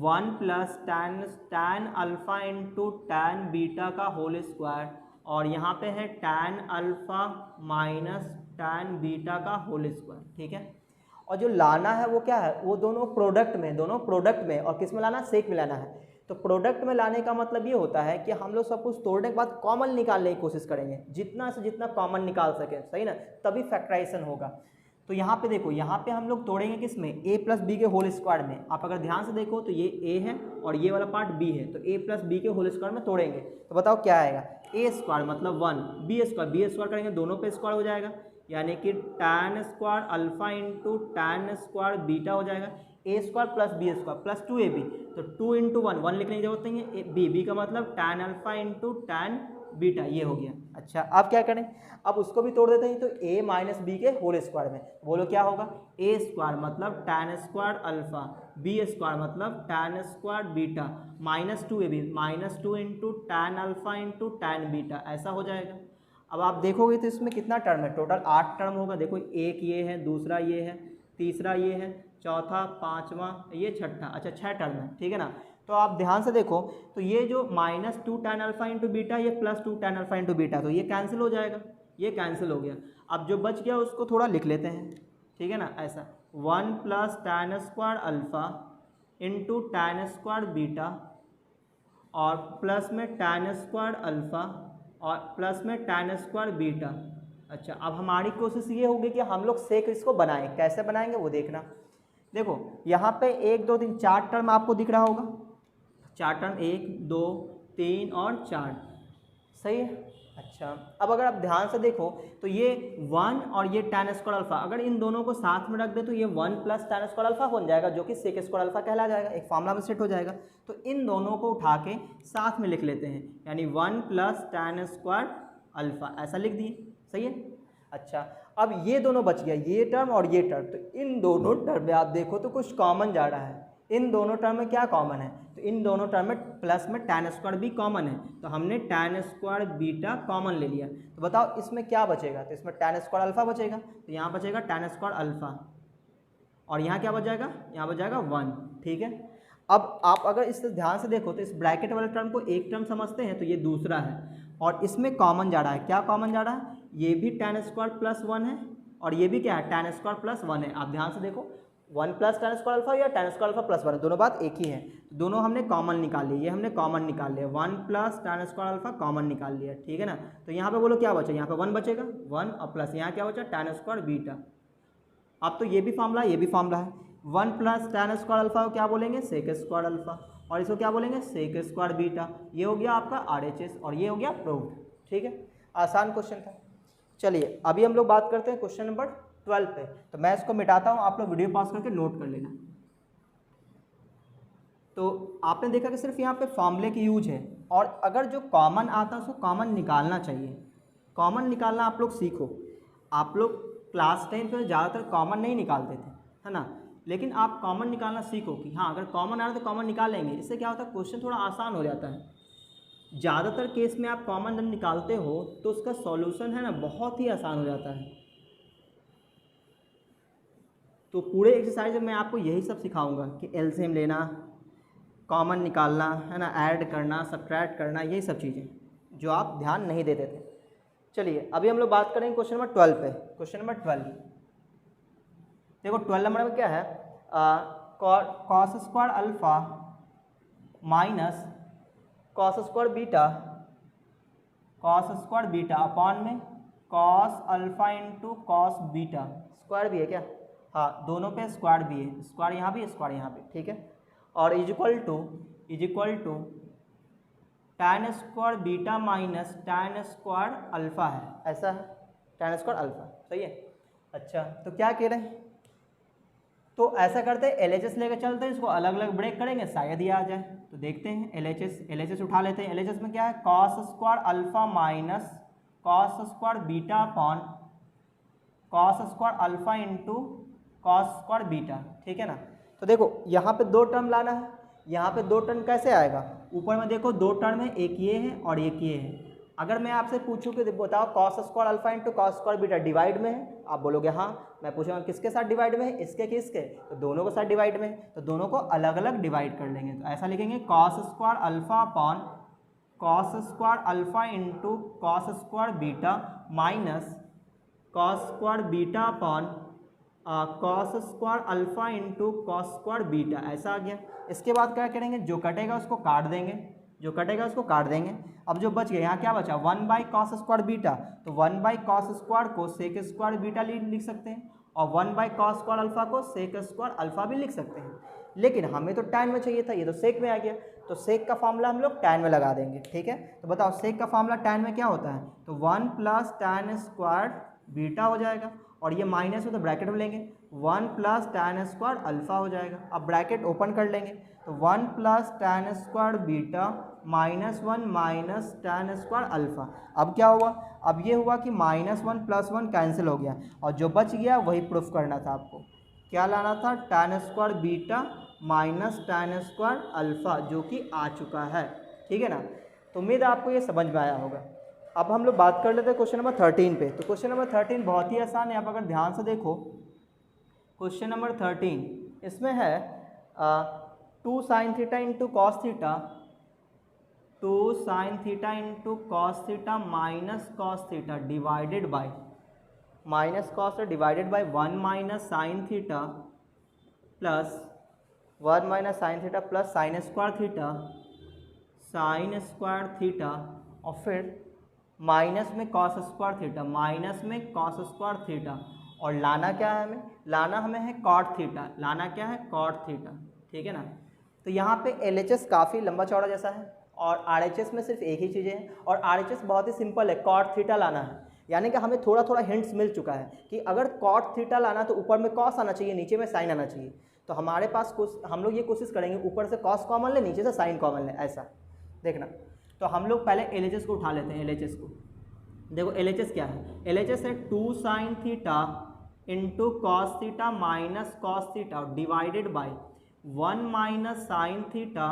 1 plus tan alpha into tan beta का होल स्क्वायर और यहाँ पे है tan alpha minus tan beta का होल स्क्वायर, ठीक है। और जो लाना है वो क्या है, वो दोनों प्रोडक्ट में और किस में लाना है, सेक में लाना है। तो प्रोडक्ट में लाने का मतलब ये होता है कि हम लोग सब कुछ तोड़ने के बाद कॉमन निकालने की कोशिश करेंगे, जितना से जितना कॉमन निकाल सकें, सही ना, तभी फैक्टराइजेशन होगा। तो यहाँ पे देखो, यहाँ पे हम लोग तोड़ेंगे किस में, a प्लस बी के होल स्क्वायर में। आप अगर ध्यान से देखो तो ये a है और ये वाला पार्ट b है, तो a प्लस बी के होल स्क्वायर में तोड़ेंगे तो बताओ क्या आएगा, a स्क्वायर मतलब 1, b स्क्वायर करेंगे दोनों पे स्क्वायर हो जाएगा, यानी कि tan square alpha into tan square beta हो जाएगा, a square plus B square plus 2ab, तो 2 इंटू 1 लिखने की जरूरत नहीं है, b का मतलब tan alpha into tan beta, ये हो गया। अच्छा अब क्या करें, अब उसको भी तोड़ देते हैं, तो a माइनस बी के होल स्क्वायर में, बोलो क्या होगा, a स्क्वायर मतलब tan square alpha, b square मतलब tan square beta, minus 2ab minus 2 into tan alpha into tan beta, ऐसा हो जाएगा। अब आप देखोगे तो इसमें कितना टर्म है, टोटल 8 टर्म होगा। देखो एक ये है, दूसरा ये है, तीसरा ये है, चौथा, पाँचवा, ये छठा, अच्छा 6 टर्म है, ठीक है ना। तो आप ध्यान से देखो तो ये जो minus 2 tan alpha into beta, ये plus 2 tan alpha into beta, तो ये कैंसिल हो जाएगा, ये कैंसिल हो गया। अब जो बच गया उसको थोड़ा लिख लेते हैं, ठीक है ना ऐसा, 1 plus tan square alpha into tan square beta और प्लस में टैन स्क्वायर अल्फा और प्लस में टैन स्क्वायर बीटा। अच्छा अब हमारी कोशिश ये होगी कि हम लोग सेक इसको बनाएं, कैसे बनाएंगे वो देखना। देखो यहाँ पे 1 2 3 4 टर्म आपको दिख रहा होगा, 4 टर्म 1 2 3 और 4, सही है। अच्छा अब अगर आप ध्यान से देखो तो ये 1 और ये टैन स्क्वायर अल्फा, अगर इन दोनों को साथ में रख दे तो ये 1 प्लस टैन स्क्वायर अल्फा बन जाएगा, जो कि सेक स्क्वायर अल्फा कहला जाएगा, एक फार्मूला में सेट हो जाएगा। तो इन दोनों को उठा के साथ में लिख लेते हैं, यानी 1 प्लस टैन स्क्वायर अल्फा, ऐसा लिख दिए, सही है। अच्छा अब ये दोनों बच गया, ये टर्म और ये टर्म, तो इन दोनों टर्म में आप देखो तो कुछ कॉमन जा रहा है। इन दोनों टर्म में क्या कॉमन है, तो इन दोनों टर्म में प्लस में टैन स्क्वायर भी कॉमन है, तो हमने टैन स्क्वायर बीटा कॉमन ले लिया। तो बताओ इसमें क्या बचेगा, तो इसमें टैन स्क्वायर अल्फा बचेगा, तो यहाँ बचेगा टैन स्क्वायर अल्फा और यहाँ क्या बच जाएगा, यहाँ बच जाएगा 1, ठीक है। अब आप अगर इस ध्यान से देखो तो इस ब्रैकेट वाले टर्म को एक टर्म समझते हैं, तो ये दूसरा है और इसमें कॉमन जा रहा है, क्या कॉमन जा रहा है, ये भी टैन स्क्वायर प्लस 1 है और ये भी क्या है, टैन स्क्वायर प्लस 1 है। आप ध्यान से देखो 1 प्लस टैन स्क्वायर अल्फा या टैन स्क्वायर अल्फा प्लस 1, दोनों बात एक ही है, दोनों हमने कॉमन निकाल लिए, ये हमने कॉमन निकाल लिया, 1 plus tan square alpha common निकाल लिया, ठीक है ना। तो यहाँ पे बोलो क्या बचा, यहाँ पे 1 बचेगा, 1 और प्लस यहाँ क्या बचा, टैन स्क्वायर बीटा। अब तो ये भी फार्मूला है, ये भी फार्मूला है, 1 प्लस टैन स्क्वायर अल्फा को क्या बोलेंगे, सेक स्क्वायर अल्फा, और इसको क्या बोलेंगे, सेक स्क्वायर बीटा। ये हो गया आपका RHS और ये हो गया प्रूव्ड, ठीक है। आसान क्वेश्चन था। चलिए अभी हम लोग बात करते हैं क्वेश्चन नंबर 12 पे। तो मैं इसको मिटाता हूँ, आप लोग वीडियो पॉज करके नोट कर लेना। तो आपने देखा कि सिर्फ यहाँ पे फॉर्मूले की यूज है, और अगर जो कॉमन आता है उसको कॉमन निकालना चाहिए। कॉमन निकालना आप लोग सीखो। आप लोग क्लास 10 पे ज़्यादातर कॉमन नहीं निकालते थे, है ना, लेकिन आप कॉमन निकालना सीखो कि हाँ अगर कॉमन आ रहा है तो कॉमन निकाल लेंगे। इससे क्या होता है, क्वेश्चन थोड़ा आसान हो जाता है। ज़्यादातर केस में आप कॉमन जब निकालते हो तो उसका सॉल्यूशन है ना बहुत ही आसान हो जाता है। तो पूरे एक्सरसाइज में मैं आपको यही सब सिखाऊंगा कि एलसीएम लेना, कॉमन निकालना, है ना, ऐड करना, सब्ट्रैक्ट करना, यही सब चीज़ें जो आप ध्यान नहीं देते थे। चलिए अभी हम लोग बात करेंगे क्वेश्चन नंबर 12 पे। क्वेश्चन नंबर 12 देखो, 12 नंबर में क्या है, cos square alpha minus cos square beta upon में cos alpha into cos beta. Square भी है क्या, हाँ दोनों पे स्क्वायर भी है, स्क्वायर यहाँ भी स्क्वायर यहाँ पे, ठीक है। और is equal to tan square beta minus tan square alpha है, ऐसा है, tan स्क्वायर अल्फा, सही है। अच्छा तो क्या कह रहे हैं, तो ऐसा करते हैं LHS लेकर चलते हैं, इसको अलग अलग ब्रेक करेंगे, शायद ये आ जाए। तो देखते हैं LHS उठा लेते हैं। LHS में क्या है, cos square alpha minus cos square beta upon cos square alpha into cos square beta, ठीक है ना। तो देखो यहाँ पे दो टर्म लाना है, यहाँ पे दो टर्म कैसे आएगा, ऊपर में देखो दो टर्म है, एक ये है और एक ये है। अगर मैं आपसे पूछूं कि बताओ cos square alpha into cos square beta divide में है, आप बोलोगे हाँ। मैं पूछूंगा किसके साथ डिवाइड में है, इसके किसके, तो दोनों के साथ डिवाइड में है, तो दोनों को अलग अलग डिवाइड कर लेंगे। तो ऐसा लिखेंगे cos square alpha upon cos square alpha into cos square beta minus cos square beta upon cos square alpha into cos square beta, ऐसा आ गया। इसके बाद क्या करेंगे, जो कटेगा उसको काट देंगे, जो कटेगा उसको काट देंगे। अब जो बच गया यहाँ क्या बचा, 1 बाई कॉस स्क्वायर बीटा, तो 1 बाई कॉस स्क्वायर को सेक स्क्वायर बीटा लिख सकते हैं, और 1 बाई कॉस स्क्वायर अल्फा को सेक स्क्वायर अल्फा भी लिख सकते हैं। लेकिन हमें तो टैन में चाहिए था, ये तो सेक में आ गया, तो सेक का फॉर्मूला हम लोग टैन में लगा देंगे, ठीक है। तो बताओ सेक का फॉर्मूला टैन में क्या होता है, तो 1 प्लस टैन स्क्वायर बीटा हो जाएगा, और ये माइनस में तो ब्रैकेट में लेंगे, 1 प्लस टैन स्क्वायर अल्फा हो जाएगा। अब ब्रैकेट ओपन कर लेंगे, तो 1 plus tan square beta minus 1 minus tan square alpha. अब क्या हुआ, अब ये हुआ कि -1 + 1 कैंसिल हो गया, और जो बच गया वही प्रूफ करना था आपको। क्या लाना था, tan square beta minus tan square alpha, जो कि आ चुका है, ठीक है ना। तो उम्मीद है आपको ये समझ में आया होगा। अब हम लोग बात कर लेते हैं क्वेश्चन नंबर 13 पे। तो क्वेश्चन नंबर 13 बहुत ही आसान है, आप अगर ध्यान से देखो क्वेश्चन नंबर 13, इसमें है 2 sin theta into cos theta, 2 sin theta into cos theta minus cos theta divided by minus cos divided by 1 minus sine theta plus 1 minus sine theta plus sine square theta, और फिर minus में cos square theta, minus में cos square theta, और लाना क्या है हमें, लाना हमें है कॉट थीटा, लाना क्या है कॉट थीटा, ठीक है ना। तो यहाँ पे LHS काफ़ी लंबा चौड़ा जैसा है, और RHS में सिर्फ एक ही चीज़ें हैं, और RHS बहुत ही सिंपल है, कॉट थीटा लाना है। यानी कि हमें थोड़ा थोड़ा हिंट्स मिल चुका है कि अगर कॉट थीटा लाना तो ऊपर में कॉस आना चाहिए, नीचे में साइन आना चाहिए। तो हमारे पास कुछ हम लोग ये कोशिश करेंगे ऊपर से कॉस कॉमन ले, नीचे से साइन कॉमन ले, ऐसा देखना। तो हम लोग पहले LHS को उठा लेते हैं। LHS को देखो, LHS क्या है, LHS है 2 sin theta into cos theta minus cos theta divided by 1 minus sine theta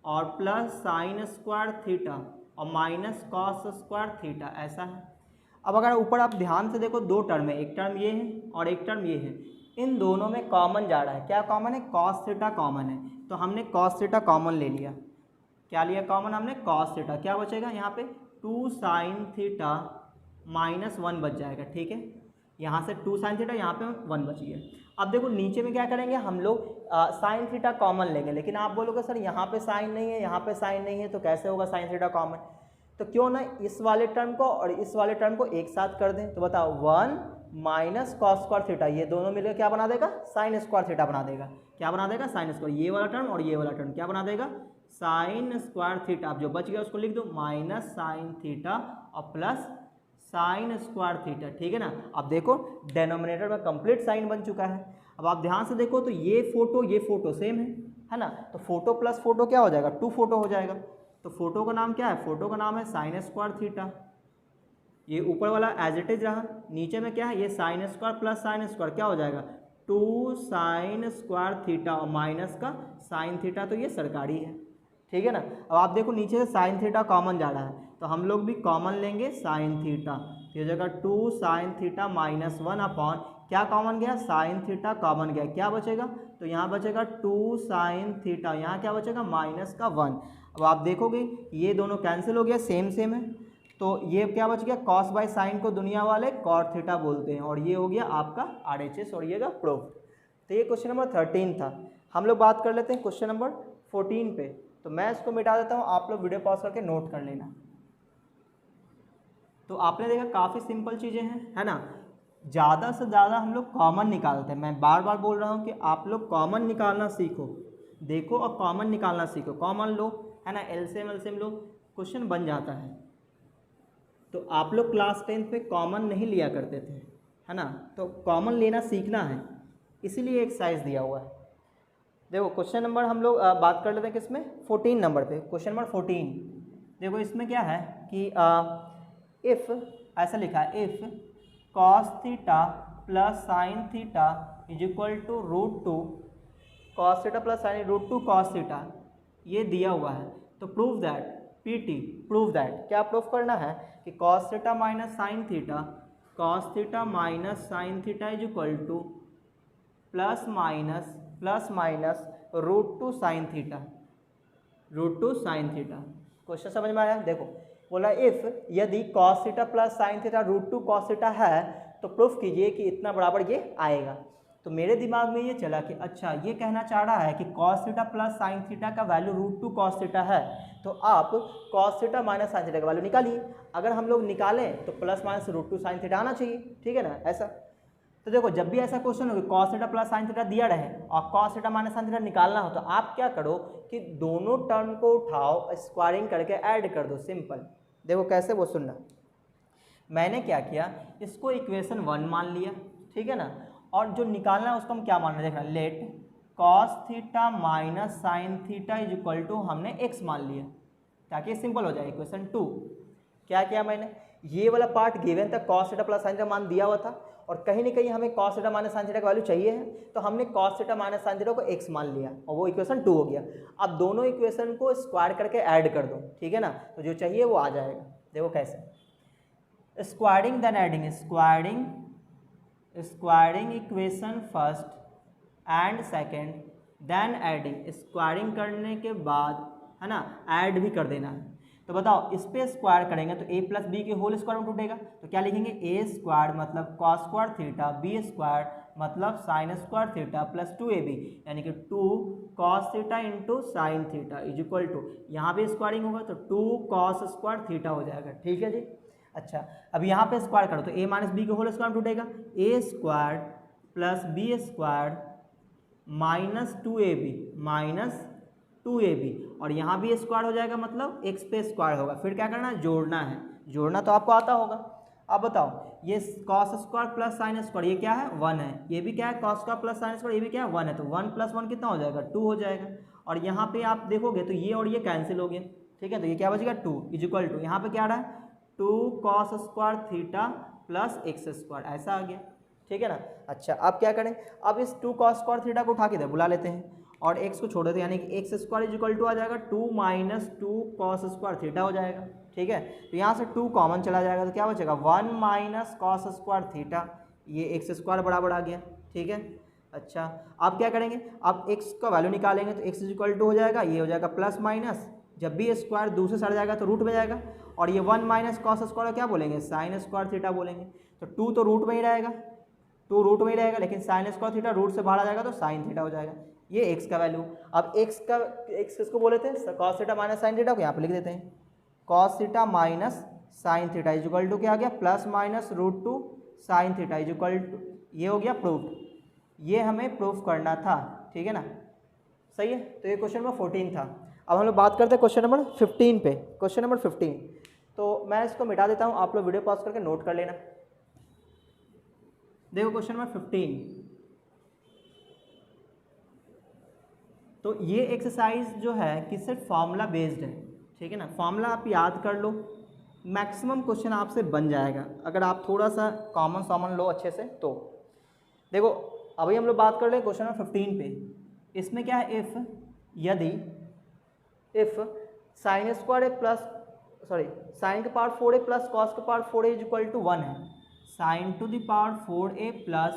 और प्लस साइन स्क्वायर थीटा और माइनस कॉस स्क्वायर थीटा, ऐसा है। अब अगर ऊपर आप ध्यान से देखो दो टर्म है, एक टर्म ये है और एक टर्म ये है, इन दोनों में कॉमन जा रहा है। क्या कॉमन है, कॉस थीटा कॉमन है, तो हमने कॉस थीटा कॉमन ले लिया। क्या लिया कॉमन हमने, कॉस थीटा। क्या बचेगा यहाँ पे 2 sin थीटा माइनस 1 बच जाएगा, ठीक है। यहाँ से 2 sin थीटा, यहाँ पे 1 बच गया। अब देखो नीचे में क्या करेंगे हम लोग, साइन थीटा कॉमन लेंगे, लेकिन आप बोलोगे सर यहाँ पे साइन नहीं है, यहाँ पे साइन नहीं है, तो कैसे होगा साइन थीटा कॉमन। तो क्यों ना इस वाले टर्म को और इस वाले टर्म को एक साथ कर दें। तो बताओ 1 माइनस कॉस स्क्वायर थीटा, ये दोनों मिलकर क्या बना देगा, साइन स्क्वायर थीटा बना देगा। क्या बना देगा, साइन स्क्वायर। ये वाला टर्म और ये वाला टर्म क्या बना देगा, साइन स्क्वायर थीटा। अब जो बच गया उसको लिख दो माइनस साइन थीटा और प्लस साइन स्क्वायर थीटा, ठीक है ना। अब देखो डेनोमिनेटर में कंप्लीट साइन बन चुका है। अब आप ध्यान से देखो तो ये फोटो सेम है ना। तो फोटो प्लस फोटो क्या हो जाएगा, 2 फोटो हो जाएगा। तो फोटो का नाम क्या है, फोटो का नाम है साइन स्क्वायर थीटा। ये ऊपर वाला एज इट इज रहा, नीचे में क्या है, ये sine square plus sine square क्या हो जाएगा, 2 साइन स्क्वायर थीटा और माइनस का साइन थीटा, तो ये सरकारी है, ठीक है ना। अब आप देखो नीचे से साइन थीटा कॉमन जा रहा है, तो हम लोग भी कॉमन लेंगे साइन थीटा, तो ये जगह 2 साइन थीटा माइनस 1 अपॉन क्या कॉमन गया, साइन थीटा कॉमन गया, क्या बचेगा, तो यहाँ बचेगा 2 साइन थीटा, यहाँ क्या बचेगा माइनस का 1। अब आप देखोगे ये दोनों कैंसिल हो गया, सेम सेम है, तो ये क्या बच गया, कॉस बाय साइन को दुनिया वाले कॉट थीटा बोलते हैं, और ये हो गया आपका RHS और ये का प्रूफ। तो ये क्वेश्चन नंबर 13 था। हम लोग बात कर लेते हैं क्वेश्चन नंबर 14 पे। तो मैं इसको मिटा देता हूँ, आप लोग वीडियो पॉज करके नोट कर लेना। तो आपने देखा काफ़ी सिंपल चीज़ें हैं, है ना। ज़्यादा से ज़्यादा हम लोग कॉमन निकालते हैं, मैं बार बार बोल रहा हूँ कि आप लोग कॉमन निकालना सीखो, देखो और कॉमन निकालना सीखो, कॉमन लो, है ना, एलसीएम एलसीएम लो, क्वेश्चन बन जाता है। तो आप लोग क्लास 10 पे कॉमन नहीं लिया करते थे, है ना, तो कॉमन लेना सीखना है, इसीलिए एक्सरसाइज दिया हुआ है। देखो क्वेश्चन नंबर हम लोग बात कर लेते हैं किसमें, 14 नंबर पे। क्वेश्चन नंबर 14 देखो, इसमें क्या है कि इफ़ ऐसा लिखा है, if cos theta plus sine theta is equal to √2 cos theta plus sine √2 cos theta, ये दिया हुआ है, तो prove that PT, prove that क्या प्रूफ करना है कि cos theta minus sine theta, cos theta minus sine theta is equal to plus minus √2 sine theta, √2 sine theta. Question समझ में आया। देखो बोला इफ़ यदि cos theta plus sine theta √2 cos theta है, तो प्रूफ कीजिए कि इतना बराबर ये आएगा। तो मेरे दिमाग में ये चला कि अच्छा ये कहना चाह रहा है कि cos theta plus sine theta का वैल्यू √2 कॉस थीटा है, तो आप cos theta minus sine theta का वैल्यू निकालिए। अगर हम लोग निकालें तो प्लस माइनस √2 साइन थीटा आना चाहिए, ठीक है ना, ऐसा। तो देखो जब भी ऐसा क्वेश्चन हो कि cos theta plus sine theta दिया रहे और cos theta minus sine theta निकालना हो, तो आप क्या करो कि दोनों टर्म को उठाओ, स्क्वायरिंग करके ऐड कर दो, सिंपल। देखो कैसे, वो सुनना। मैंने क्या किया, इसको इक्वेशन 1 मान लिया, ठीक है ना, और जो निकालना है उसको हम क्या मान रहे हैं, देखना, let cos theta minus sine theta is equal to हमने x मान लिया, ताकि सिंपल हो जाए। इक्वेशन 2 क्या किया मैंने, ये वाला पार्ट गिवन था, cos theta plus sine theta मान दिया हुआ था, और कहीं ना कहीं हमें cos theta minus sine theta का वैल्यू चाहिए है, तो हमने cos theta minus sine theta को x मान लिया, और वो इक्वेशन 2 हो गया। अब दोनों इक्वेशन को स्क्वायर करके ऐड कर दो, ठीक है ना, तो जो चाहिए वो आ जाएगा। देखो कैसे, squaring then adding, squaring equation first and second then adding, squaring करने के बाद, है ना, ऐड भी कर देना है। तो बताओ इस पे स्क्वायर करेंगे तो a प्लस बी के होल स्क्वायर में टूटेगा, तो क्या लिखेंगे, a स्क्वायर मतलब cos square theta, b square मतलब sine square theta plus 2ab, यानी कि 2 cos theta into sine theta is equal to, यहाँ भी स्क्वायरिंग होगा तो 2 कॉस स्क्वायर थीटा हो जाएगा, ठीक है जी। अच्छा अब यहाँ पे स्क्वायर करो तो a माइनस बी के होल स्क्वायर में टूटेगा, a square plus B square minus 2ab, और यहाँ भी स्क्वायर हो जाएगा, मतलब x पे स्क्वायर होगा। फिर क्या करना है, जोड़ना है, जोड़ना तो आपको आता होगा। अब बताओ ये cos square plus sine square ये क्या है, 1 है, ये भी क्या है, cos square plus sine square ये भी क्या है, 1 है, तो 1 + 1 कितना हो जाएगा, 2 हो जाएगा। और यहाँ पे आप देखोगे तो ये और ये कैंसिल हो गया, ठीक है, तो ये क्या बचेगा, 2 इज इक्वल टू, यहाँ पे क्या आ रहा है, 2 cos square theta plus x square, ऐसा आ गया, ठीक है ना। अच्छा अब क्या करें, अब इस 2 कॉस स्क्वायर थीटा को उठा के इधर बुला लेते हैं और x को छोड़ देते हैं, यानी कि x square is equal to आ जाएगा 2 माइनस 2 कॉस स्क्वायर थीटा हो जाएगा, ठीक है। तो यहाँ से 2 कॉमन चला जाएगा, तो क्या बचेगा, 1 माइनस कॉस स्क्वायर थीटा, ये x स्क्वायर बराबर आ गया, ठीक है। अच्छा अब क्या करेंगे, अब x का वैल्यू निकालेंगे तो x इज इक्वल टू हो जाएगा, ये हो जाएगा प्लस माइनस, जब भी स्क्वायर दूसरे साइड जाएगा तो रूट में जाएगा, और ये 1 माइनस कॉस स्क्वायर क्या बोलेंगे, साइन स्क्वायर थीटा बोलेंगे। तो 2 तो रूट में ही रहेगा, 2 रूट में ही रहेगा, लेकिन साइन स्क्वायर थीटा रूट से बाहर आ जाएगा तो साइन थीटा हो जाएगा, ये x का वैल्यू। अब x किसको बोले थे, cos theta minus sine theta को यहाँ पे लिख देते हैं, cos theta minus sine theta is equal to क्या आ गया, plus minus √2 sine theta is equal to, ये हो गया प्रूफ, ये हमें प्रूफ करना था, ठीक है ना, सही है। तो ये क्वेश्चन नंबर 14 था। अब हम लोग बात करते हैं क्वेश्चन नंबर 15 पे। क्वेश्चन नंबर 15, तो मैं इसको मिटा देता हूँ, आप लोग वीडियो पॉज करके नोट कर लेना। देखो क्वेश्चन नंबर 15, तो ये एक्सरसाइज जो है कि सिर्फ फार्मूला बेस्ड है, ठीक है ना। फार्मूला आप याद कर लो, मैक्सिमम क्वेश्चन आपसे बन जाएगा अगर आप थोड़ा सा कॉमन लो अच्छे से। तो देखो अभी हम लोग बात कर रहे हैं क्वेश्चन नंबर 15 पे। इसमें क्या है, if sine square A plus sine के पावर 4a प्लस कॉस के power 4a is equal to 1 है, sine to the power 4a plus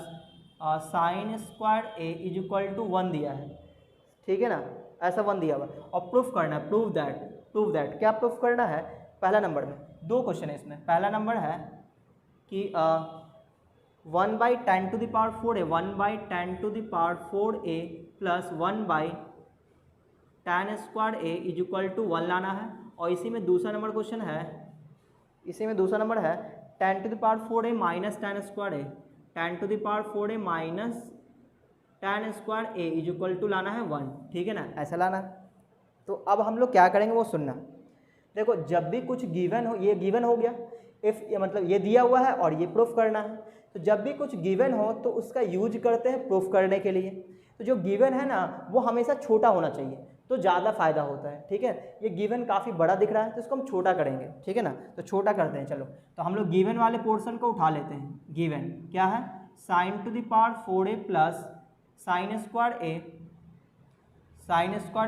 sine square a is equal to 1 दिया है, ठीक है ना, ऐसा 1 दिया हुआ। और प्रूफ करना है, प्रूव दैट क्या प्रूफ करना है। पहला नंबर में 2 क्वेश्चन है इसमें। पहला नंबर है कि 1/10 to the power 4a 1/10 to the power 4a plus 1/10 square a is equal to 1 लाना है। और इसी में दूसरा नंबर क्वेश्चन है, 10 to the power 4a minus 10 square a 10 to the power 4a minus 10 square a is equal to लाना है 1, ठीक है ना, ऐसा लाना। तो अब हम लोग क्या करेंगे वो सुनना। देखो जब भी कुछ गिवन हो, ये गिवन हो गया, इफ़ ये मतलब ये दिया हुआ है और ये प्रूफ करना है। तो जब भी कुछ गिवन हो तो उसका यूज करते हैं प्रूफ करने के लिए। तो जो गिवन है ना वो हमेशा छोटा होना चाहिए तो ज़्यादा फायदा होता है, ठीक है। ये गिवन काफ़ी बड़ा दिख रहा है तो इसको हम छोटा करेंगे, ठीक है ना। तो छोटा करते हैं, चलो। तो हम लोग गिवन वाले पोर्शन को उठा लेते हैं। गिवन क्या है, sine to the power 4a plus sine square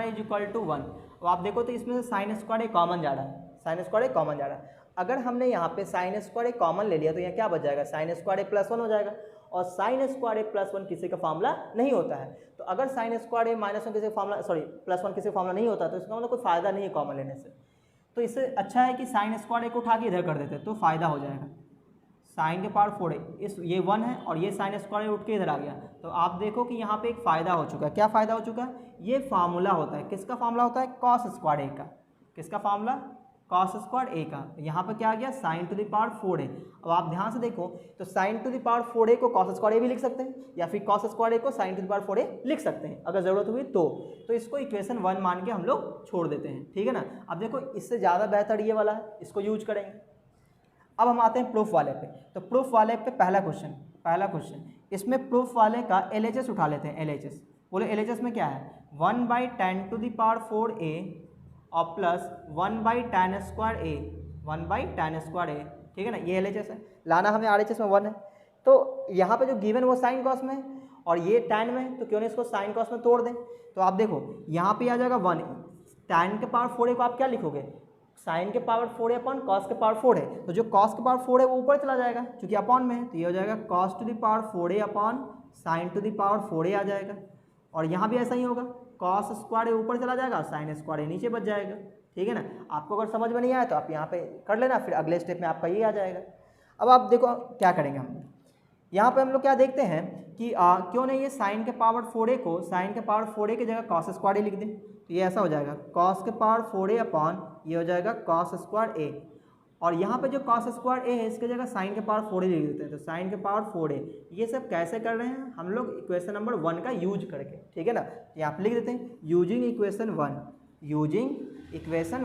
a is equal to 1। अब आप देखो तो इसमें से साइन स्क्वायर a कॉमन जा रहा है, अगर हमने यहाँ पे साइन स्क्वायर a कॉमन ले लिया तो यहाँ क्या बच जाएगा, साइन स्क्वायर a प्लस 1 हो जाएगा। और साइन स्क्वायर a प्लस 1 किसी का फार्मूला नहीं होता है। तो अगर साइन स्क्वायर a माइनस 1 किसी का फार्मूला प्लस 1 किसी का फार्मूला नहीं होता तो इसका मतलब कोई फ़ायदा नहीं है कॉमन लेने से। तो इससे अच्छा है कि साइन स्क्वायर a को उठा के इधर कर देते तो फ़ायदा हो जाएगा। साइन के पावर 4a ये 1 है और ये साइन स्क्वायर उठ के इधर आ गया। तो आप देखो कि यहाँ पे एक फ़ायदा हो चुका है। क्या फ़ायदा हो चुका है, ये फार्मूला होता है, किसका फार्मूला होता है, कॉस स्क्वायर a का। किसका फार्मूला, कॉस स्क्वायर a का। यहाँ पे क्या आ गया, sign to the power 4a। अब आप ध्यान से देखो तो sign to the power 4a को कॉस स्क्वायर a भी लिख सकते हैं या फिर कॉस स्क्वायर a को sign to the power 4a लिख सकते हैं अगर ज़रूरत हुई तो इसको इक्वेशन 1 मान के हम लोग छोड़ देते हैं, ठीक है ना। अब देखो इससे ज़्यादा बेहतर ये वाला है, इसको यूज करेंगे। अब हम आते हैं प्रूफ वाले पे। तो प्रूफ वाले पे पहला क्वेश्चन इसमें प्रूफ वाले का LHS उठा लेते हैं। LHS बोले, LHS में क्या है, 1/10 टू द पावर 4a और plus 1/10 square a 1/10 square a, ठीक है ना, ये LHS है। लाना हमें RHS में 1 है। तो यहाँ पे जो गिवन वो साइन कॉस में है और ये tan में है, तो क्यों नहीं इसको साइन कॉस में तोड़ दें। तो आप देखो यहाँ पे आ जाएगा 1, tan के पावर 4a को आप क्या लिखोगे, साइन के पावर 4a अपॉन कॉस के पावर 4 है। तो जो कॉस के पावर 4 है वो ऊपर चला जाएगा क्योंकि अपॉन में है, तो ये हो जाएगा cos to the power 4a upon sine to the power 4a आ जाएगा। और यहाँ भी ऐसा ही होगा, कॉस स्क्वायर ऊपर चला जाएगा, साइन स्क्वायर नीचे बच जाएगा, ठीक है ना। आपको अगर समझ में नहीं आया तो आप यहाँ पे कर लेना, फिर अगले स्टेप में आपका ये आ जाएगा। अब आप देखो क्या करेंगे हम यहाँ पे, हम लोग क्या देखते हैं कि क्यों नहीं ये साइन के पावर 4a को साइन के पावर 4a की जगह कॉस स्क्वायर लिख दें। तो ये ऐसा हो जाएगा, कॉस के पावर 4a अपॉन ये हो जाएगा कॉस स्क्वायर a। और यहाँ पे जो कॉस स्क्वायर a है इसके जगह साइन के पावर 4a लिख देते हैं। तो साइन के पावर 4a, ये सब कैसे कर रहे हैं हम लोग, इक्वेशन नंबर 1 का यूज करके, ठीक है ना। यहाँ पे लिख देते हैं यूजिंग इक्वेशन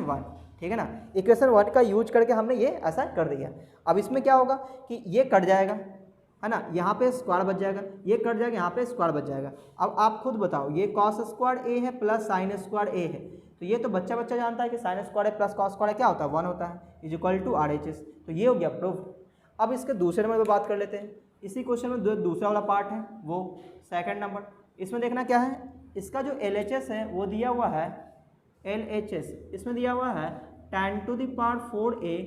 1, ठीक है ना। इक्वेशन 1 का यूज करके हमने ये ऐसा कर दिया। अब इसमें क्या होगा कि ये कट जाएगा, है ना, यहाँ पे स्क्वायर बच जाएगा, ये कट जाएगा, यहाँ पे स्क्वायर बच जाएगा। अब आप खुद बताओ, ये कॉस स्क्वायर a है प्लस साइन स्क्वायर a है, तो ये तो बच्चा जानता है कि sign square a plus cos square क्या होता है, 1 होता है, इज इक्वल टू RHS। तो ये हो गया प्रूफ। अब इसके दूसरे नंबर पर बात कर लेते हैं। इसी क्वेश्चन में दूसरा वाला पार्ट है वो सेकंड नंबर। इसमें देखना क्या है, इसका जो LHS है वो दिया हुआ है, LHS इसमें दिया हुआ है 10 to the power 4a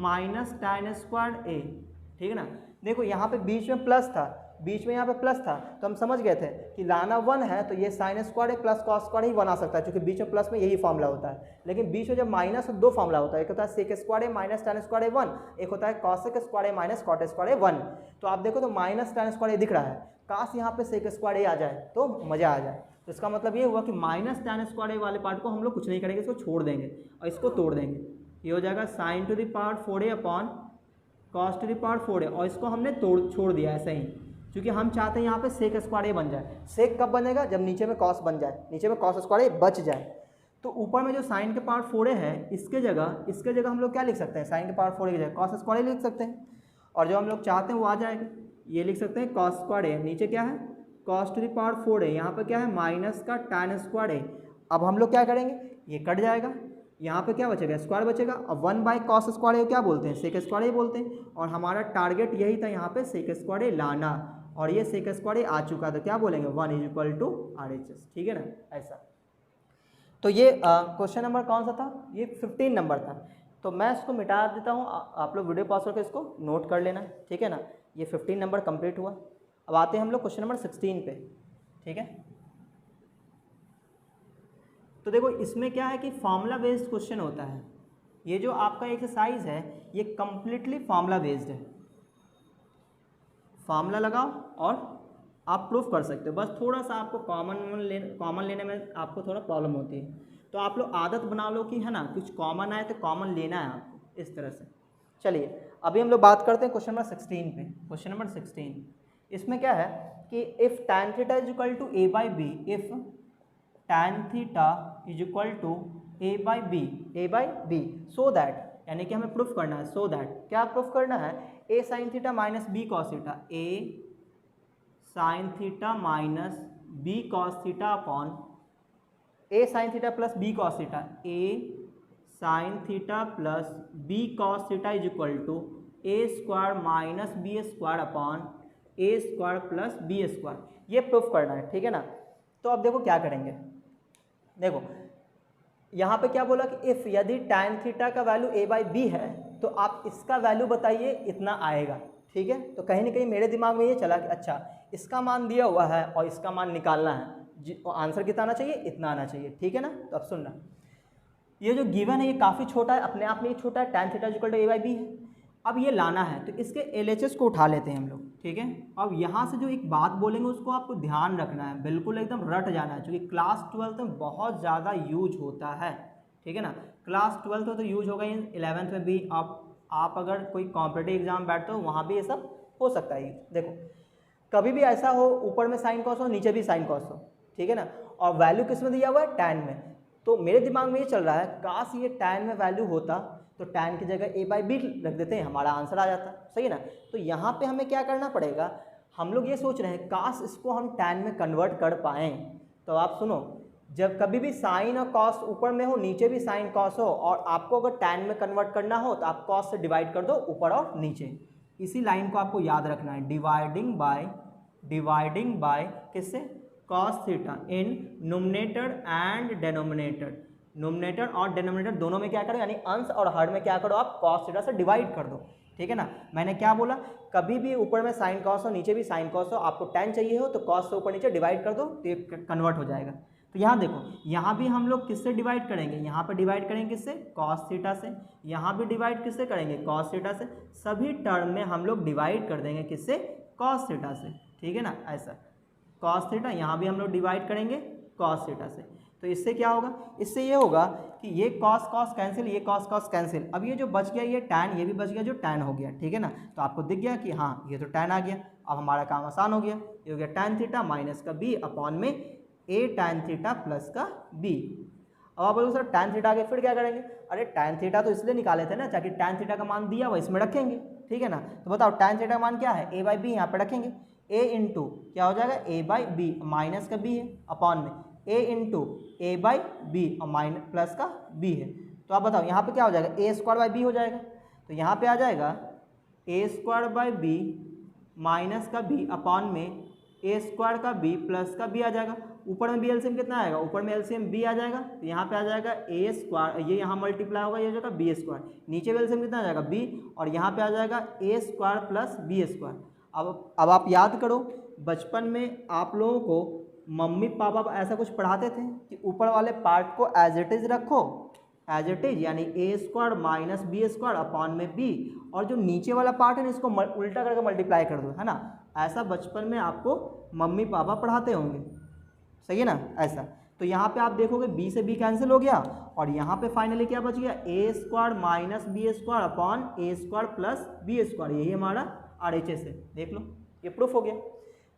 minus 10 square a, ठीक है ना। देखो यहाँ पे बीच में प्लस था, यहाँ पे प्लस था, तो हम समझ गए थे कि लाना 1 है तो ये sine square a plus cos square ही बना सकता है क्योंकि बीच में प्लस में यही फॉर्मूला होता है। लेकिन बीच में जब माइनस तो 2 फॉर्मूला होता है, एक होता है sec square a minus tan square a 1, एक होता है cosec square a minus cot square a 1। तो आप देखो तो माइनस tan स्क्वायर a दिख रहा है, काश यहाँ पे सेक स्क्वायर a आ जाए तो मज़ा आ जाए। तो इसका मतलब ये हुआ कि माइनस tan स्क्वायर a वाले पार्ट को हम लोग कुछ नहीं करेंगे, इसको छोड़ देंगे और इसको तोड़ देंगे। ये हो जाएगा sign to the power 4a upon cos to the power 4a, और इसको हमने छोड़ दिया ऐसे ही क्योंकि हम चाहते हैं यहाँ पे सेक स्क्वायर a बन जाए। सेक कब बनेगा, जब नीचे में कॉस बन जाए, नीचे में कॉस स्क्वायर a बच जाए। तो ऊपर में जो साइन के पावर 4a है इसके जगह हम लोग क्या लिख सकते हैं, साइन के पावर 4a की जगह कॉस स्क्वायर a लिख सकते हैं, और जो हम लोग चाहते हैं वो आ जाएगा, ये लिख सकते हैं कॉस स्क्वायर a। नीचे क्या है, cos टू द पावर 4 है, यहाँ पे क्या है माइनस का tan स्क्वायर है। अब हम लोग क्या करेंगे, ये कट जाएगा, यहाँ पे क्या बचेगा स्क्वायर बचेगा। अब 1/cos स्क्वायर है क्या बोलते हैं, सेक स्क्वायर ही बोलते हैं, और हमारा टारगेट यही था यहाँ पे सेक स्क्वायर लाना, और ये सेक स्क्वायर आ चुका था, क्या बोलेंगे 1 = RHS, ठीक है ना ऐसा। तो ये क्वेश्चन नंबर कौन सा था, ये 15 नंबर था। तो मैं इसको मिटा देता हूँ, आप लोग वीडियो पॉज करके इसको नोट कर लेना, ठीक है ना। ये 15 नंबर कंप्लीट हुआ। अब आते हैं हम लोग क्वेश्चन नंबर 16 पे, ठीक है। तो देखो इसमें क्या है कि फॉर्मूला बेस्ड क्वेश्चन होता है। ये जो आपका एक्सरसाइज है ये कम्प्लीटली फॉर्मूला बेस्ड है। फार्मूला लगाओ और आप प्रूफ कर सकते हो, बस थोड़ा सा आपको कॉमन लेने में आपको थोड़ा प्रॉब्लम होती है। तो आप लोग आदत बना लो कि है ना कुछ कॉमन आए तो कॉमन लेना है आपको, इस तरह से। चलिए अभी हम लोग बात करते हैं क्वेश्चन नंबर 16 पे। क्वेश्चन नंबर 16 इसमें क्या है कि if tan theta is equal to a/b, if tan theta is equal to a/b so that, यानी कि हमें प्रूफ करना है, सो दैट क्या प्रूफ करना है, a sin theta minus b cos theta, a sin theta minus b cos theta upon a sin theta plus b cos theta, a sin theta plus b cos theta is equal to a square minus b square upon a square plus b square, ये proof करना है, ठीक है ना। तो अब देखो क्या करेंगे, देखो यहाँ पे क्या बोला कि इफ़ यदि tan थीटा का वैल्यू a/b है तो आप इसका वैल्यू बताइए इतना आएगा, ठीक है। तो कहीं ना कहीं मेरे दिमाग में ये चला कि अच्छा इसका मान दिया हुआ है और इसका मान निकालना है, आंसर कितना आना चाहिए, इतना आना चाहिए, ठीक है ना। तो अब सुनना, ये जो गिवन है ये काफ़ी छोटा है, अपने आप में ये छोटा है, tan theta equal to a/b है। अब ये लाना है तो इसके LHS को उठा लेते हैं हम लोग, ठीक है। अब यहाँ से जो एक बात बोलेंगे उसको आपको ध्यान रखना है, बिल्कुल एकदम रट जाना है, क्योंकि क्लास 12 में बहुत ज़्यादा यूज होता है, ठीक है ना। क्लास 12 में तो यूज होगा, 11th में भी आप अगर कोई कॉम्पिटिटिव एग्जाम बैठते हो वहाँ भी ये सब हो सकता है। देखो कभी भी ऐसा हो ऊपर में साइन कॉस हो नीचे भी साइन कॉस हो, ठीक है ना, और वैल्यू किस में दिया हुआ है, tan में। तो मेरे दिमाग में ये चल रहा है काश ये tan में वैल्यू होता तो tan की जगह a/b रख देते हैं, हमारा आंसर आ जाता, सही है ना। तो यहाँ पे हमें क्या करना पड़ेगा, हम लोग ये सोच रहे हैं काश इसको हम tan में कन्वर्ट कर पाएँ। तो आप सुनो, जब कभी भी साइन और कॉस ऊपर में हो नीचे भी साइन कॉस हो और आपको अगर tan में कन्वर्ट करना हो तो आप कॉस से डिवाइड कर दो ऊपर और नीचे। इसी लाइन को आपको याद रखना है, डिवाइडिंग बाय किससे, cos theta in nominator and denominator. Nominator और डेनोमिनेटर दोनों में क्या करो, यानी अंश और हर में क्या करो, आप कॉस थीटा से डिवाइड कर दो, ठीक है ना। मैंने क्या बोला, कभी भी ऊपर में साइन कॉस हो नीचे भी साइन कॉस हो, आपको tan चाहिए हो तो कॉस से ऊपर नीचे डिवाइड कर दो तो ये कन्वर्ट हो जाएगा। तो यहाँ देखो, यहाँ भी हम लोग किससे डिवाइड करेंगे, यहाँ पर डिवाइड करेंगे किससे, कॉस थीटा से, यहाँ भी डिवाइड किससे करेंगे, कॉस थीटा से, सभी टर्म में हम लोग डिवाइड कर देंगे किससे, कॉस थीटा से, ठीक है ना ऐसा। कॉस थीटा यहाँ भी हम लोग डिवाइड करेंगे कॉस थीटा से। तो इससे क्या होगा, इससे ये होगा कि ये कॉस कॉस कैंसिल, ये कॉस कॉस कैंसिल, अब ये जो बच गया ये tan, ये भी बच गया जो tan हो गया, ठीक है ना। तो आपको दिख गया कि हाँ ये तो tan आ गया, अब हमारा काम आसान हो गया, ये हो गया tan थीटा माइनस का b अपॉन में a tan थीटा प्लस का b। अब आप बोलोगे सर tan थीटा आगे फिर क्या करेंगे, अरे tan थीटा तो इसलिए निकाले थे ना ताकि tan थीटा का मान दिया हुआ इसमें रखेंगे, ठीक है ना। तो बताओ tan थीटा का मान क्या है, a/b यहाँ पे रखेंगे, a इंटू क्या हो जाएगा a/b माइनस का b है अपॉन में a इंटू a/b और माइनस प्लस का b है। तो आप बताओ यहाँ पे क्या हो जाएगा, a स्क्वायर बाई b हो जाएगा। तो यहाँ पे आ जाएगा a square by b minus का b अपॉन में a स्क्वायर का b प्लस का b आ जाएगा। ऊपर में भी एलसीएम कितना आएगा, ऊपर में एलसीएम b आ जाएगा, तो यहाँ पे आ जाएगा a स्क्वायर, ये यहाँ मल्टीप्लाई होगा, ये हो जाएगा b स्क्वायर, नीचे में एलसीएम कितना आ जाएगा b, और यहाँ पे आ जाएगा a square plus b square. अब आप याद करो, बचपन में आप लोगों को मम्मी पापा ऐसा कुछ पढ़ाते थे कि ऊपर वाले पार्ट को एज इट इज रखो, एज इट इज, यानी a square minus b square upon में b, और जो नीचे वाला पार्ट है ना इसको उल्टा करके मल्टीप्लाई कर दो, है ना। ऐसा बचपन में आपको मम्मी पापा पढ़ाते होंगे, सही है ना ऐसा। तो यहाँ पे आप देखोगे b से b कैंसिल हो गया, और यहाँ पे फाइनली क्या बच गया, a square minus b square upon a square plus b square, यही हमारा RHS है। देख लो ये प्रूफ हो गया।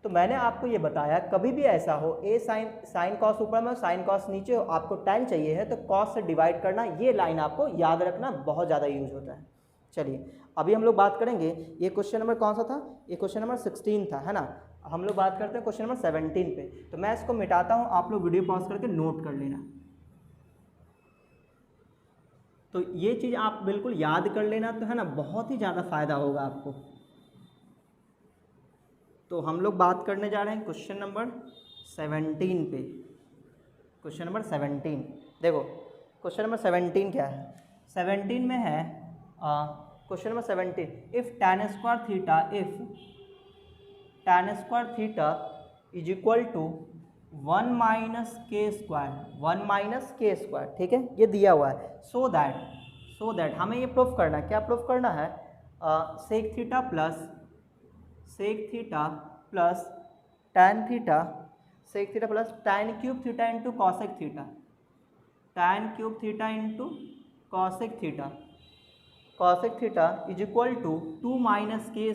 तो मैंने आपको ये बताया कभी भी ऐसा हो a साइन कॉस ऊपर में साइन कॉस नीचे हो, आपको tan चाहिए है तो कॉस से डिवाइड करना, ये लाइन आपको याद रखना, बहुत ज़्यादा यूज होता है। चलिए अभी हम लोग बात करेंगे, ये क्वेश्चन नंबर कौन सा था, ये क्वेश्चन नंबर 16 था, है ना। हम लोग बात करते हैं क्वेश्चन नंबर 17 पे। तो मैं इसको मिटाता हूँ, आप लोग वीडियो पॉज करके नोट कर लेना। तो ये चीज़ आप बिल्कुल याद कर लेना, तो है ना, बहुत ही ज़्यादा फायदा होगा आपको। तो हम लोग बात करने जा रहे हैं क्वेश्चन नंबर 17 पे। क्वेश्चन नंबर 17 देखो, क्वेश्चन नंबर 17 क्या है? 17 में है question number 17, if tan square theta is equal to 1 minus K square, ठीक है, ये दिया हुआ है। सो दैट हमें ये प्रूफ करना है, क्या प्रूफ करना है? Sec theta plus tan theta, sec theta plus tan cube theta into cosec theta, tan cube theta into cosec theta is equal to 2 minus K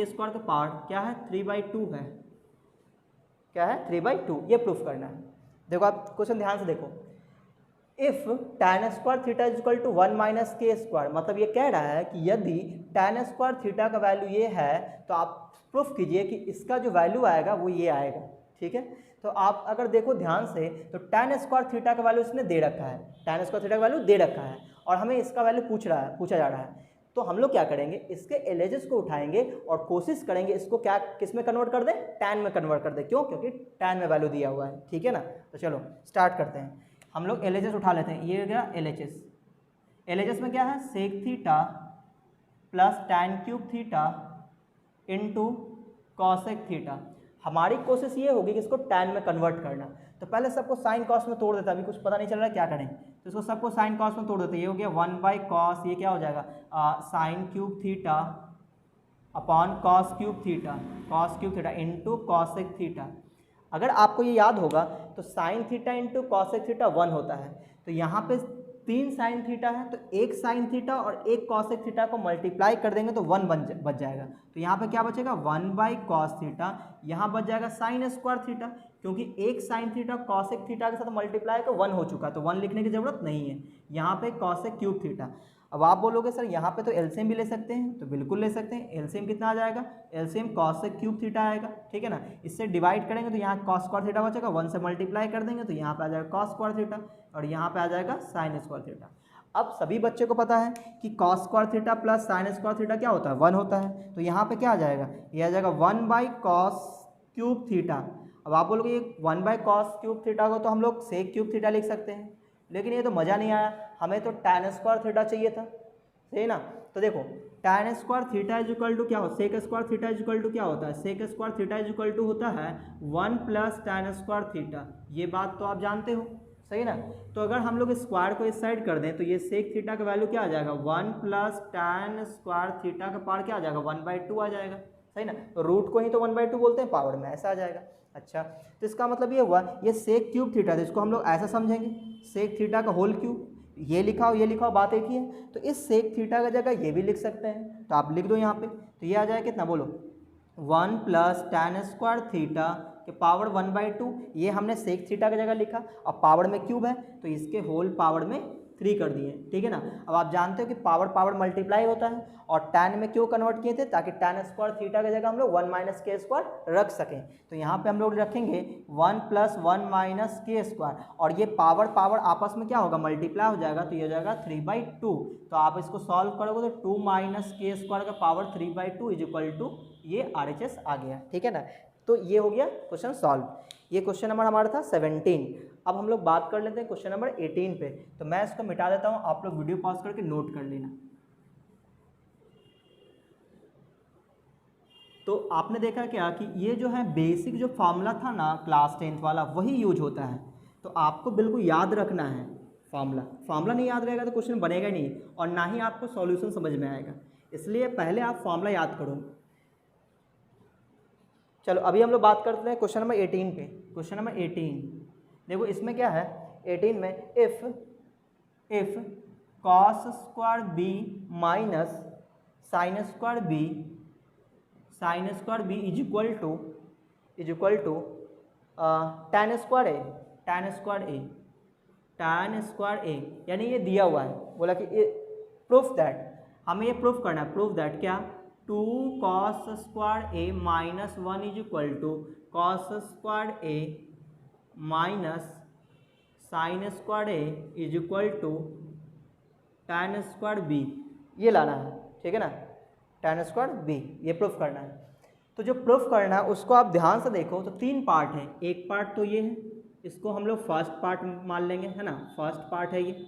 square का पावर क्या है? 3/2 है। क्या है? 3/2। ये प्रूफ करना है। देखो आप क्वेश्चन ध्यान से देखो, if tan square theta is equal to 1 minus K square, मतलब ये कह रहा है कि यदि tan स्क्वायर थीटा का वैल्यू ये है तो आप प्रूफ कीजिए कि इसका जो वैल्यू आएगा वो ये आएगा। ठीक है, तो आप अगर देखो ध्यान से तो tan स्क्वायर थीटा का वैल्यू इसने दे रखा है, tan स्क्वायर थीटा का वैल्यू दे रखा है और हमें इसका वैल्यू पूछा जा रहा है। तो हम लोग क्या करेंगे, इसके एलएचएस को उठाएंगे और कोशिश करेंगे इसको क्या किस में कन्वर्ट कर दें? tan में कन्वर्ट कर दें। क्यों? क्योंकि tan में वैल्यू दिया हुआ है। ठीक है ना, तो चलो स्टार्ट करते हैं। हम लोग एलएचएस उठा लेते हैं। ये हो गया एलएचएस में क्या है? Sec theta plus tan cube theta into cosec theta. हमारी कोशिश ये होगी कि इसको tan में कन्वर्ट करना। तो पहले सबको साइन कॉस में तोड़ देता, अभी कुछ पता नहीं चल रहा है क्या करें, तो इसको सबको साइन कॉस में तोड़ देते। ये हो गया 1/cos, ये क्या हो जाएगा? Sine cube theta upon cos cube theta into cosec theta. अगर आपको ये याद होगा तो sine theta into cosec theta 1 होता है। तो यहाँ पे 3 साइन थीटा है, तो एक साइन थीटा और एक कॉसेक थीटा को मल्टीप्लाई कर देंगे तो 1 बच जाएगा। तो यहाँ पे क्या बचेगा? 1/cos थीटा, यहाँ बच जाएगा साइन स्क्वायर थीटा, क्योंकि एक साइन थीटा कॉसेक थीटा के साथ मल्टीप्लाई तो 1 हो चुका, तो 1 लिखने की जरूरत नहीं है। यहाँ पे कॉसेक क्यूब थीटा। अब आप बोलोगे सर यहाँ पे तो एलसीएम भी ले सकते हैं, तो बिल्कुल ले सकते हैं। एलसीएम कितना आ जाएगा? एलसीएम कॉसेक क्यूब थीटा आएगा। ठीक है ना, इससे डिवाइड करेंगे तो यहाँ कॉस स्क्वायर थीटा बचेगा, 1 से मल्टीप्लाई कर देंगे तो यहाँ पे आ जाएगा कॉस स्क्वायर थीटा और यहाँ पे आ जाएगा साइन स्क्वायर थीटा। अब सभी बच्चे को पता है कि cos square theta plus sine square theta क्या होता है? 1 होता है। तो यहाँ पे क्या आ जाएगा? ये आ जाएगा 1/cos क्यूब थीटा। अब आप बोलोगे ये 1/cos क्यूब थीटा को तो हम लोग सेक क्यूब थीटा लिख सकते हैं, लेकिन ये तो मज़ा नहीं आया, हमें तो tan स्क्वायर थीटा चाहिए था। सही ना, तो देखो tan square theta is equal to क्या हो? Sec square theta is equal to क्या होता है? Sec square theta is equal to होता है 1 प्लस tan स्क्वायर थीटा। ये बात तो आप जानते हो, सही ना। तो अगर हम लोग स्क्वायर को इस साइड कर दें तो ये सेक थीटा का वैल्यू क्या आ जाएगा? 1 प्लस tan स्क्वायर थीटा का पावर क्या आ जाएगा? 1/2 आ जाएगा। सही ना, तो रूट को ही तो 1/2 बोलते हैं, पावर में ऐसा आ जाएगा। अच्छा, तो इसका मतलब ये हुआ ये सेक क्यूब थीटा, तो इसको हम लोग ऐसा समझेंगे, सेक थीटा का होल क्यूब। ये लिखा हो बात एक ही है, तो इस सेक थीटा का जगह ये भी लिख सकते हैं, तो आप लिख दो यहाँ पे। तो ये आ जाएगा कितना बोलो? 1 प्लस tan स्क्वायर थीटा के पावर 1/2। ये हमने सेक थीटा की जगह लिखा, अब पावर में क्यूब है तो इसके होल पावर में 3 कर दिए। ठीक है ना, अब आप जानते हो कि पावर मल्टीप्लाई होता है, और tan में क्यों कन्वर्ट किए थे? ताकि tan स्क्वायर थीटा की जगह हम लोग 1 माइनस के स्क्वायर रख सकें। तो यहाँ पे हम लोग रखेंगे 1 प्लस 1 माइनस के स्क्वायर, और ये पावर आपस में क्या होगा? मल्टीप्लाई हो जाएगा, तो ये हो जाएगा 3/2। तो आप इसको सॉल्व करोगे तो 2 माइनस के स्क्वायर का पावर 3/2 इज इक्वल टू ये RHS आ गया। ठीक है ना, तो ये हो गया क्वेश्चन सॉल्व। ये क्वेश्चन नंबर हमारा था 17। अब हम लोग बात कर लेते हैं क्वेश्चन नंबर 18 पे। तो मैं इसको मिटा देता हूँ, आप लोग वीडियो पॉज करके नोट कर लेना। तो आपने देखा क्या कि ये जो है बेसिक जो फॉर्मूला था ना क्लास 10th वाला, वही यूज होता है। तो आपको बिल्कुल याद रखना है फॉर्मूला नहीं याद रहेगा तो क्वेश्चन बनेगा नहीं, और ना ही आपको सॉल्यूशन समझ में आएगा। इसलिए पहले आप फॉर्मूला याद करो। चलो अभी हम लोग बात करते हैं क्वेश्चन नंबर 18 पे। क्वेश्चन नंबर 18 देखो, इसमें क्या है? 18 में if cos square B minus sine square B is equal to tan square a, यानी ये दिया हुआ है, बोला कि प्रूफ दैट, हमें ये प्रूफ करना है। प्रूफ दैट क्या? Two cos square A minus 1 is equal to cos square A minus sine square A is equal to tan square B, ये लाना है, ठीक है ना, tan स्क्वायर बी, ये प्रूफ करना है। तो जो प्रूफ करना है उसको आप ध्यान से देखो, तो 3 पार्ट हैं। एक पार्ट तो ये है, इसको हम लोग फर्स्ट पार्ट मान लेंगे, है ना, फर्स्ट पार्ट है ये,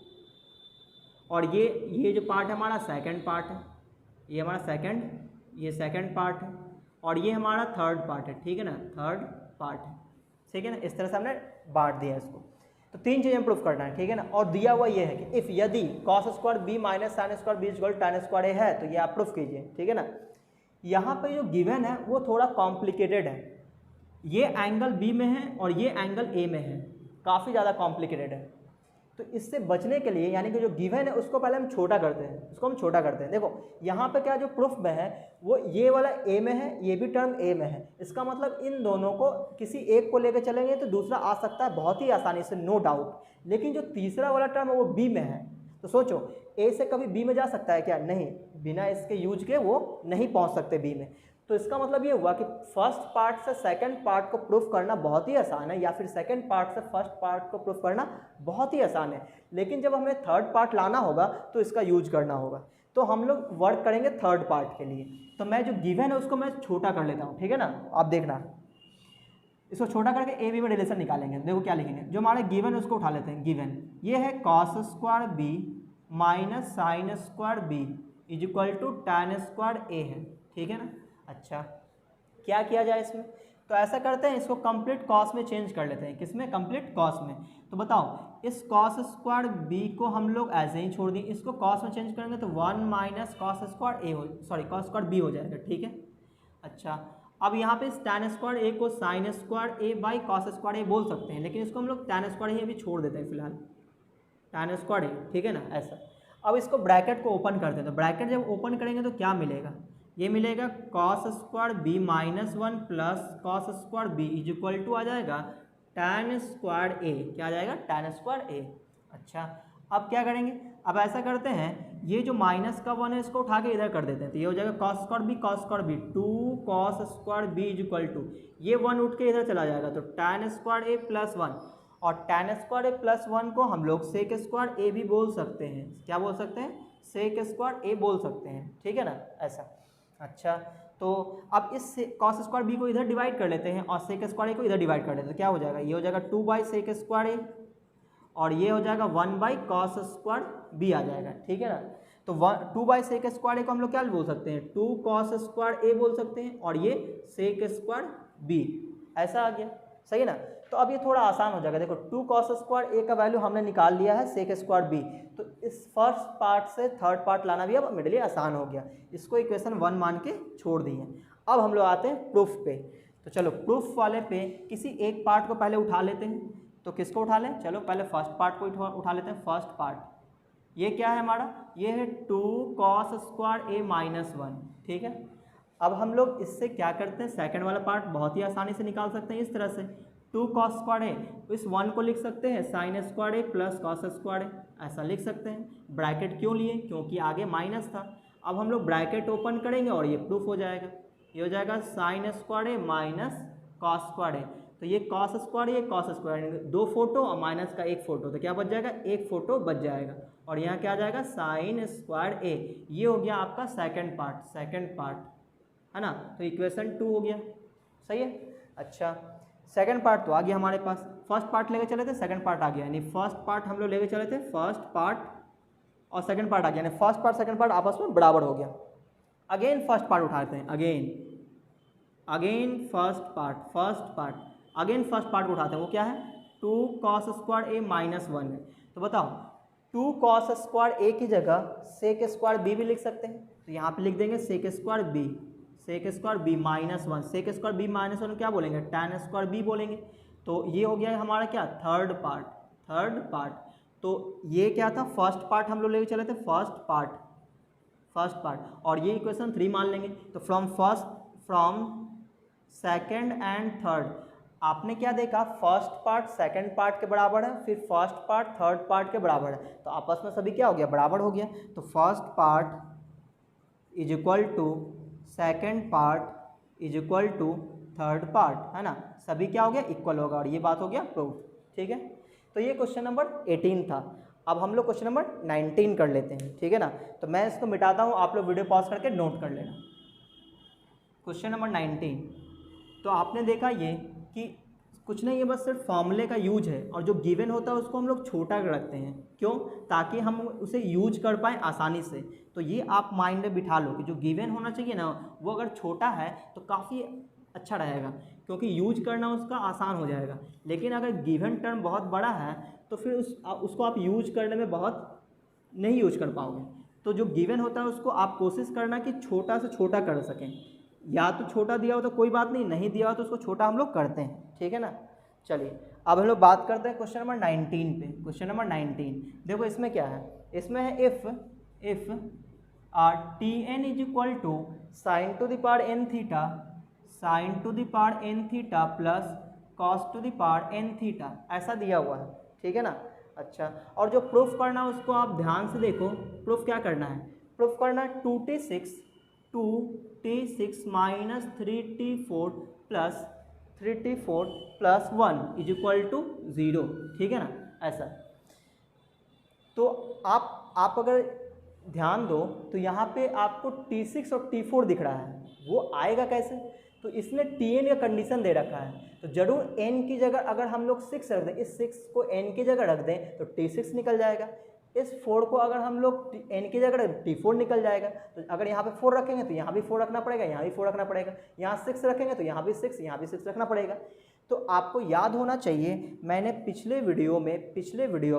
और ये जो पार्ट है हमारा सेकंड पार्ट है, ये हमारा सेकंड पार्ट है, और ये हमारा थर्ड पार्ट है, ठीक है ना, थर्ड पार्ट है, ठीक है ना। इस तरह से हमने बांट दिया इसको। तो 3 चीज़ें प्रूफ करना है, ठीक है ना। और दिया हुआ ये है कि इफ़ यदि cos square B minus sine square b equal tan square a है, तो ये आप प्रूफ कीजिए, ठीक है ना। यहाँ पे जो गिवन है वो थोड़ा कॉम्प्लिकेटेड है, ये एंगल बी में है और ये एंगल ए में है, काफ़ी ज़्यादा कॉम्प्लिकेटेड है। तो इससे बचने के लिए, यानी कि जो गिवन है उसको पहले हम छोटा करते हैं, देखो यहाँ पे क्या जो प्रूफ में है वो ये वाला ए में है, ये भी टर्म ए में है। इसका मतलब इन दोनों को किसी एक को लेकर चलेंगे तो दूसरा आ सकता है बहुत ही आसानी से, नो डाउट। लेकिन जो तीसरा वाला टर्म है वो बी में है, तो सोचो ए से कभी बी में जा सकता है क्या? नहीं, बिना इसके यूज के वो नहीं पहुँच सकते बी में। तो इसका मतलब ये हुआ कि फर्स्ट पार्ट से सेकंड पार्ट को प्रूफ करना बहुत ही आसान है, या फिर सेकंड पार्ट से फर्स्ट पार्ट को प्रूफ करना बहुत ही आसान है। लेकिन जब हमें थर्ड पार्ट लाना होगा तो इसका यूज करना होगा। तो हम लोग वर्क करेंगे थर्ड पार्ट के लिए। तो मैं जो गिवन है उसको मैं छोटा कर लेता हूँ, ठीक है ना। आप देखना, इसको छोटा करके ए बी में रिलेशन निकालेंगे। देखो क्या लिखेंगे, जो हमारे गिवन है उसको उठा लेते हैं। गिवन ये है cos square B minus sine square B is equal to tan square a है, ठीक है ना। अच्छा, क्या किया जाए इसमें? तो ऐसा करते हैं, इसको कंप्लीट कॉस में चेंज कर लेते हैं। किसमें? कंप्लीट कॉस में। तो बताओ, इस कॉस स्क्वायर बी को हम लोग ऐसे ही छोड़ दें, इसको कॉस में चेंज करेंगे तो 1 माइनस कॉस स्क्वायर ए कॉस स्क्वायर बी हो जाएगा, ठीक है। अच्छा, अब यहाँ पे इस tan स्क्वायर ए को sine square a by cos square a बोल सकते हैं, लेकिन इसको हम लोग tan स्क्वायर ए अभी छोड़ देते हैं फिलहाल, tan स्क्वायर ए, ठीक है ना, ऐसा। अब इसको ब्रैकेट को ओपन करते हैं। तो ब्रैकेट जब ओपन करेंगे तो क्या मिलेगा? ये मिलेगा cos square B minus 1 plus cos square B is equal to आ जाएगा tan स्क्वायर ए, क्या आ जाएगा? tan square a. अच्छा, अब क्या करेंगे? अब ऐसा करते हैं, ये जो माइनस का 1 है इसको उठा के इधर कर देते हैं, तो ये हो जाएगा cos square B 2 cos square B is equal to, ये 1 उठ के इधर चला जाएगा, तो tan स्क्वायर ए प्लस 1, और tan स्क्वायर ए प्लस 1 को हम लोग सेक स्क्वायर ए भी बोल सकते हैं। क्या बोल सकते हैं? सेक स्क्वायर ए बोल सकते हैं, ठीक है ना, ऐसा। अच्छा, तो अब इस कॉस स्क्वायर बी को इधर डिवाइड कर लेते हैं और सेक स्क्वायर ए को इधर डिवाइड कर लेते हैं। तो क्या हो जाएगा? ये हो जाएगा 2 बाई सेक स्क्वायर ए, और ये हो जाएगा 1 बाई कॉस स्क्वायर बी आ जाएगा, ठीक है ना। तो 2 बाई सेक स्क्वायर ए को हम लोग क्या बोल सकते हैं? 2 कॉस स्क्वायर ए बोल सकते हैं, और ये सेक स्क्वायर बी, ऐसा आ गया, सही है ना। तो अब ये थोड़ा आसान हो जाएगा। देखो, 2 कॉस स्क्वायर ए का वैल्यू हमने निकाल लिया है सेक स्क्वायर बी, तो इस फर्स्ट पार्ट से थर्ड पार्ट लाना भी अब मेरे लिए आसान हो गया। इसको इक्वेशन 1 मान के छोड़ दिए। अब हम लोग आते हैं प्रूफ पे। तो चलो, प्रूफ वाले पे किसी एक पार्ट को पहले उठा लेते हैं। तो किसको उठा लें? चलो पहले फर्स्ट पार्ट को उठा लेते हैं। फर्स्ट पार्ट ये क्या है हमारा? ये है 2 कॉस स्क्वायर ए माइनस 1, ठीक है। अब हम लोग इससे क्या करते हैं? सेकंड वाला पार्ट बहुत ही आसानी से निकाल सकते हैं इस तरह से। 2 कॉस स्क्वायर ए, इस 1 को लिख सकते हैं sign square A plus cos square ए, ऐसा लिख सकते हैं। ब्रैकेट क्यों लिए? क्योंकि आगे माइनस था। अब हम लोग ब्रैकेट ओपन करेंगे और ये प्रूफ हो जाएगा। ये हो जाएगा sign square A minus cos square ए। तो ये कॉस स्क्वायर ये कॉस स्क्वायर, 2 फोटो और माइनस का 1 फोटो, तो क्या बच जाएगा? 1 फोटो बच जाएगा। और यहाँ क्या आ जाएगा? Sign square A. ये हो गया आपका सेकंड पार्ट, है ना। तो इक्वेशन 2 हो गया, सही है। अच्छा, सेकंड पार्ट तो आ गया हमारे पास। फर्स्ट पार्ट लेके चले थे, सेकंड पार्ट आ गया, यानी फर्स्ट पार्ट हम लोग लेके चले थे, फर्स्ट पार्ट और सेकंड पार्ट आ गया, यानी फर्स्ट पार्ट सेकंड पार्ट आपस में बराबर हो गया। अगेन फर्स्ट पार्ट उठाते हैं, अगेन फर्स्ट पार्ट उठाते हैं। वो क्या है? 2 कॉस स्क्वायर ए माइनस 1 है। तो बताओ, 2 कॉस स्क्वायर ए की जगह सेक स्क्वायर बी भी लिख सकते हैं। तो यहाँ पे लिख देंगे sec square B minus 1। Sec square B minus 1 क्या बोलेंगे? tan स्क्वायर बी बोलेंगे। तो ये हो गया हमारा क्या? Third part. तो ये क्या था? फर्स्ट पार्ट हम लोग लेके चले थे, फर्स्ट पार्ट, और ये इक्वेशन 3 मान लेंगे। तो फ्रॉम सेकंड एंड थर्ड आपने क्या देखा? फर्स्ट पार्ट सेकंड पार्ट के बराबर है, फिर फर्स्ट पार्ट थर्ड पार्ट के बराबर है, तो आपस में सभी क्या हो गया? बराबर हो गया। तो first part is equal to second part is equal to third part, है ना, सभी क्या हो गया इक्वल होगा और ये बात हो गया प्रूव। ठीक है, तो ये क्वेश्चन नंबर 18 था। अब हम लोग क्वेश्चन नंबर 19 कर लेते हैं। ठीक है ना, तो मैं इसको मिटाता हूँ, आप लोग वीडियो पॉज करके नोट कर लेना। क्वेश्चन नंबर 19, तो आपने देखा ये कि कुछ नहीं, ये बस सिर्फ फॉर्मूले का यूज है और जो गिवन होता है उसको हम लोग छोटा रखते हैं। क्यों? ताकि हम उसे यूज कर पाएँ आसानी से। तो ये आप माइंड में बिठा लो कि जो गिवन होना चाहिए ना वो अगर छोटा है तो काफ़ी अच्छा रहेगा, क्योंकि यूज करना उसका आसान हो जाएगा। लेकिन अगर गिवन टर्म बहुत बड़ा है तो फिर उसको आप यूज करने में बहुत नहीं यूज कर पाओगे। तो जो गिवन होता है उसको आप कोशिश करना कि छोटा से छोटा कर सकें। या तो छोटा दिया हो तो कोई बात नहीं, नहीं दिया हो तो उसको छोटा हम लोग करते हैं। ठीक है ना, चलिए अब हम लोग बात करते हैं क्वेश्चन नंबर 19 पे। क्वेश्चन नंबर 19 देखो, इसमें क्या है, इसमें है if T N is equal to sine to the power N theta, sine to the power N theta plus cos to the power N theta, ऐसा दिया हुआ है। ठीक है ना, अच्छा, और जो प्रूफ करना है उसको आप ध्यान से देखो। प्रूफ क्या करना है? प्रूफ करना है 2t6 minus 3t4 plus 1 is equal to 0। ठीक है ना, ऐसा। तो आप अगर ध्यान दो तो यहाँ पे आपको t6 और t4 दिख रहा है, वो आएगा कैसे? तो इसने tn का कंडीशन दे रखा है, तो जरूर n की जगह अगर हम लोग 6 रख दें, इस 6 को n की जगह रख दें तो t6 निकल जाएगा। इस 4 को अगर हम लोग n की जगह t4 निकल जाएगा। तो अगर यहाँ पे 4 रखेंगे तो यहाँ भी 4 रखना पड़ेगा, यहाँ भी 4 रखना पड़ेगा, यहाँ 6 रखेंगे तो यहाँ भी 6, यहाँ भी 6 रखना पड़ेगा। तो आपको याद होना चाहिए, मैंने पिछले वीडियो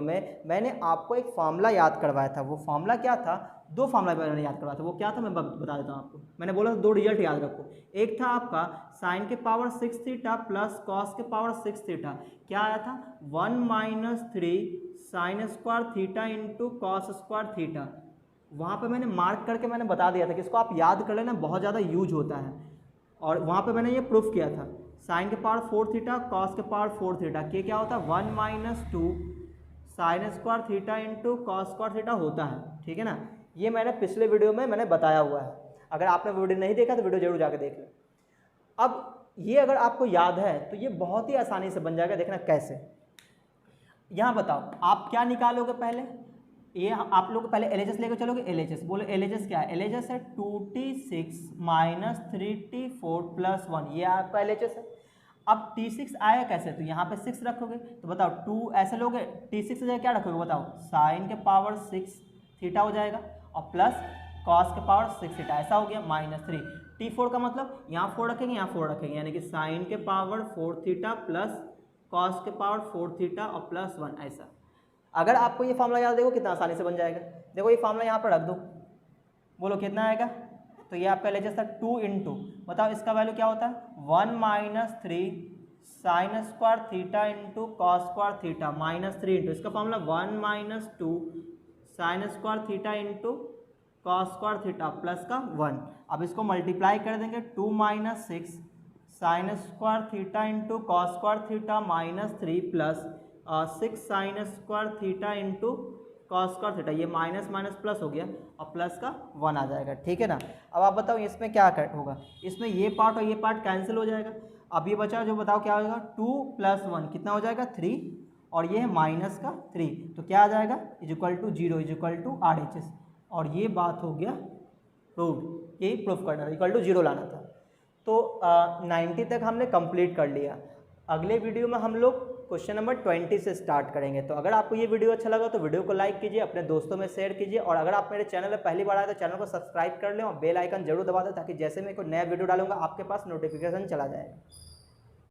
में मैंने आपको एक फार्मूला याद करवाया था। वो फार्मूला क्या था? 2 फार्मूला मैंने याद करवाया था। वो क्या था मैं बता देता हूँ आपको। मैंने बोला 2 रिजल्ट याद रखो। एक था आपका साइन के पावर 6 थीटा प्लस कॉस के पावर 6 थीटा, क्या आया था? 1 - 3 sine square theta into cos square theta. वहाँ पे मैंने मार्क करके मैंने बता दिया था कि इसको आप याद कर लेना, बहुत ज़्यादा यूज होता है। और वहाँ पे मैंने ये प्रूफ किया था, साइन के पावर 4 थीटा कॉस के पावर 4 थीटा, के क्या होता है? 1 - 2 sine square theta into cos square theta होता है। ठीक है ना, ये मैंने पिछले वीडियो में मैंने बताया हुआ है। अगर आपने वीडियो नहीं देखा तो वीडियो जरूर जाकर देख लें। अब ये अगर आपको याद है तो ये बहुत ही आसानी से बन जाएगा। देखना कैसे, यहाँ बताओ आप क्या निकालोगे पहले। ये आप लोग पहले LHS लेकर चलोगे। LHS बोलो, LHS क्या है? LHS है 2t6 माइनस 3t4 प्लस 1, ये आपका LHS है। अब t6 आया कैसे? तो यहाँ पे 6 रखोगे, तो बताओ 2 ऐसे लोगे, t6 से क्या रखोगे बताओ? साइन के पावर 6 थीटा हो जाएगा और प्लस कॉस के पावर 6 थीटा, ऐसा हो गया -3। t4 का मतलब यहाँ 4 रखेंगे, यहाँ 4 रखेंगे, यानी कि साइन के पावर 4 थीटा प्लस कॉस के पावर 4 थीटा और प्लस 1, ऐसा। अगर आपको ये फार्मूला याद, देखो कितना आसानी से बन जाएगा। देखो ये फार्मूला यहाँ पर रख दो, बोलो कितना आएगा? तो ये आपका LHS था 2 इंटू, बताओ इसका वैल्यू क्या होता है? 1 - 3 sine square theta into cos square theta -3 into, इसका formula 1 - 2 sine square theta into cos square theta plus का 1। अब इसको मल्टीप्लाई कर देंगे, 2 - 6 sign square theta into cos square theta -3 plus 6 sign square theta into cos square theta, ये minus minus plus हो गया और प्लस का 1 आ जाएगा। ठीक है ना, अब आप बताओ इसमें क्या होगा? इसमें ये पार्ट और ये पार्ट कैंसिल हो जाएगा। अब ये बचा जो, बताओ क्या होगा? 2 + 1 कितना हो जाएगा? 3, और ये है माइनस का 3, तो क्या आ जाएगा? Is equal to 0 is equal to RHS। और ये बात हो गया प्रूफ, यही प्रूफ करना था, इक्वल टू 0 लाना था। तो 90 तक हमने कंप्लीट कर लिया। अगले वीडियो में हम लोग क्वेश्चन नंबर 20 से स्टार्ट करेंगे। तो अगर आपको ये वीडियो अच्छा लगा तो वीडियो को लाइक कीजिए, अपने दोस्तों में शेयर कीजिए, और अगर आप मेरे चैनल में पहली बार आए तो चैनल को सब्सक्राइब कर लें और बेल आइकन जरूर दबा दें, ताकि जैसे मैं कोई नया वीडियो डालूंगा आपके पास नोटिफिकेशन चला जाएगा।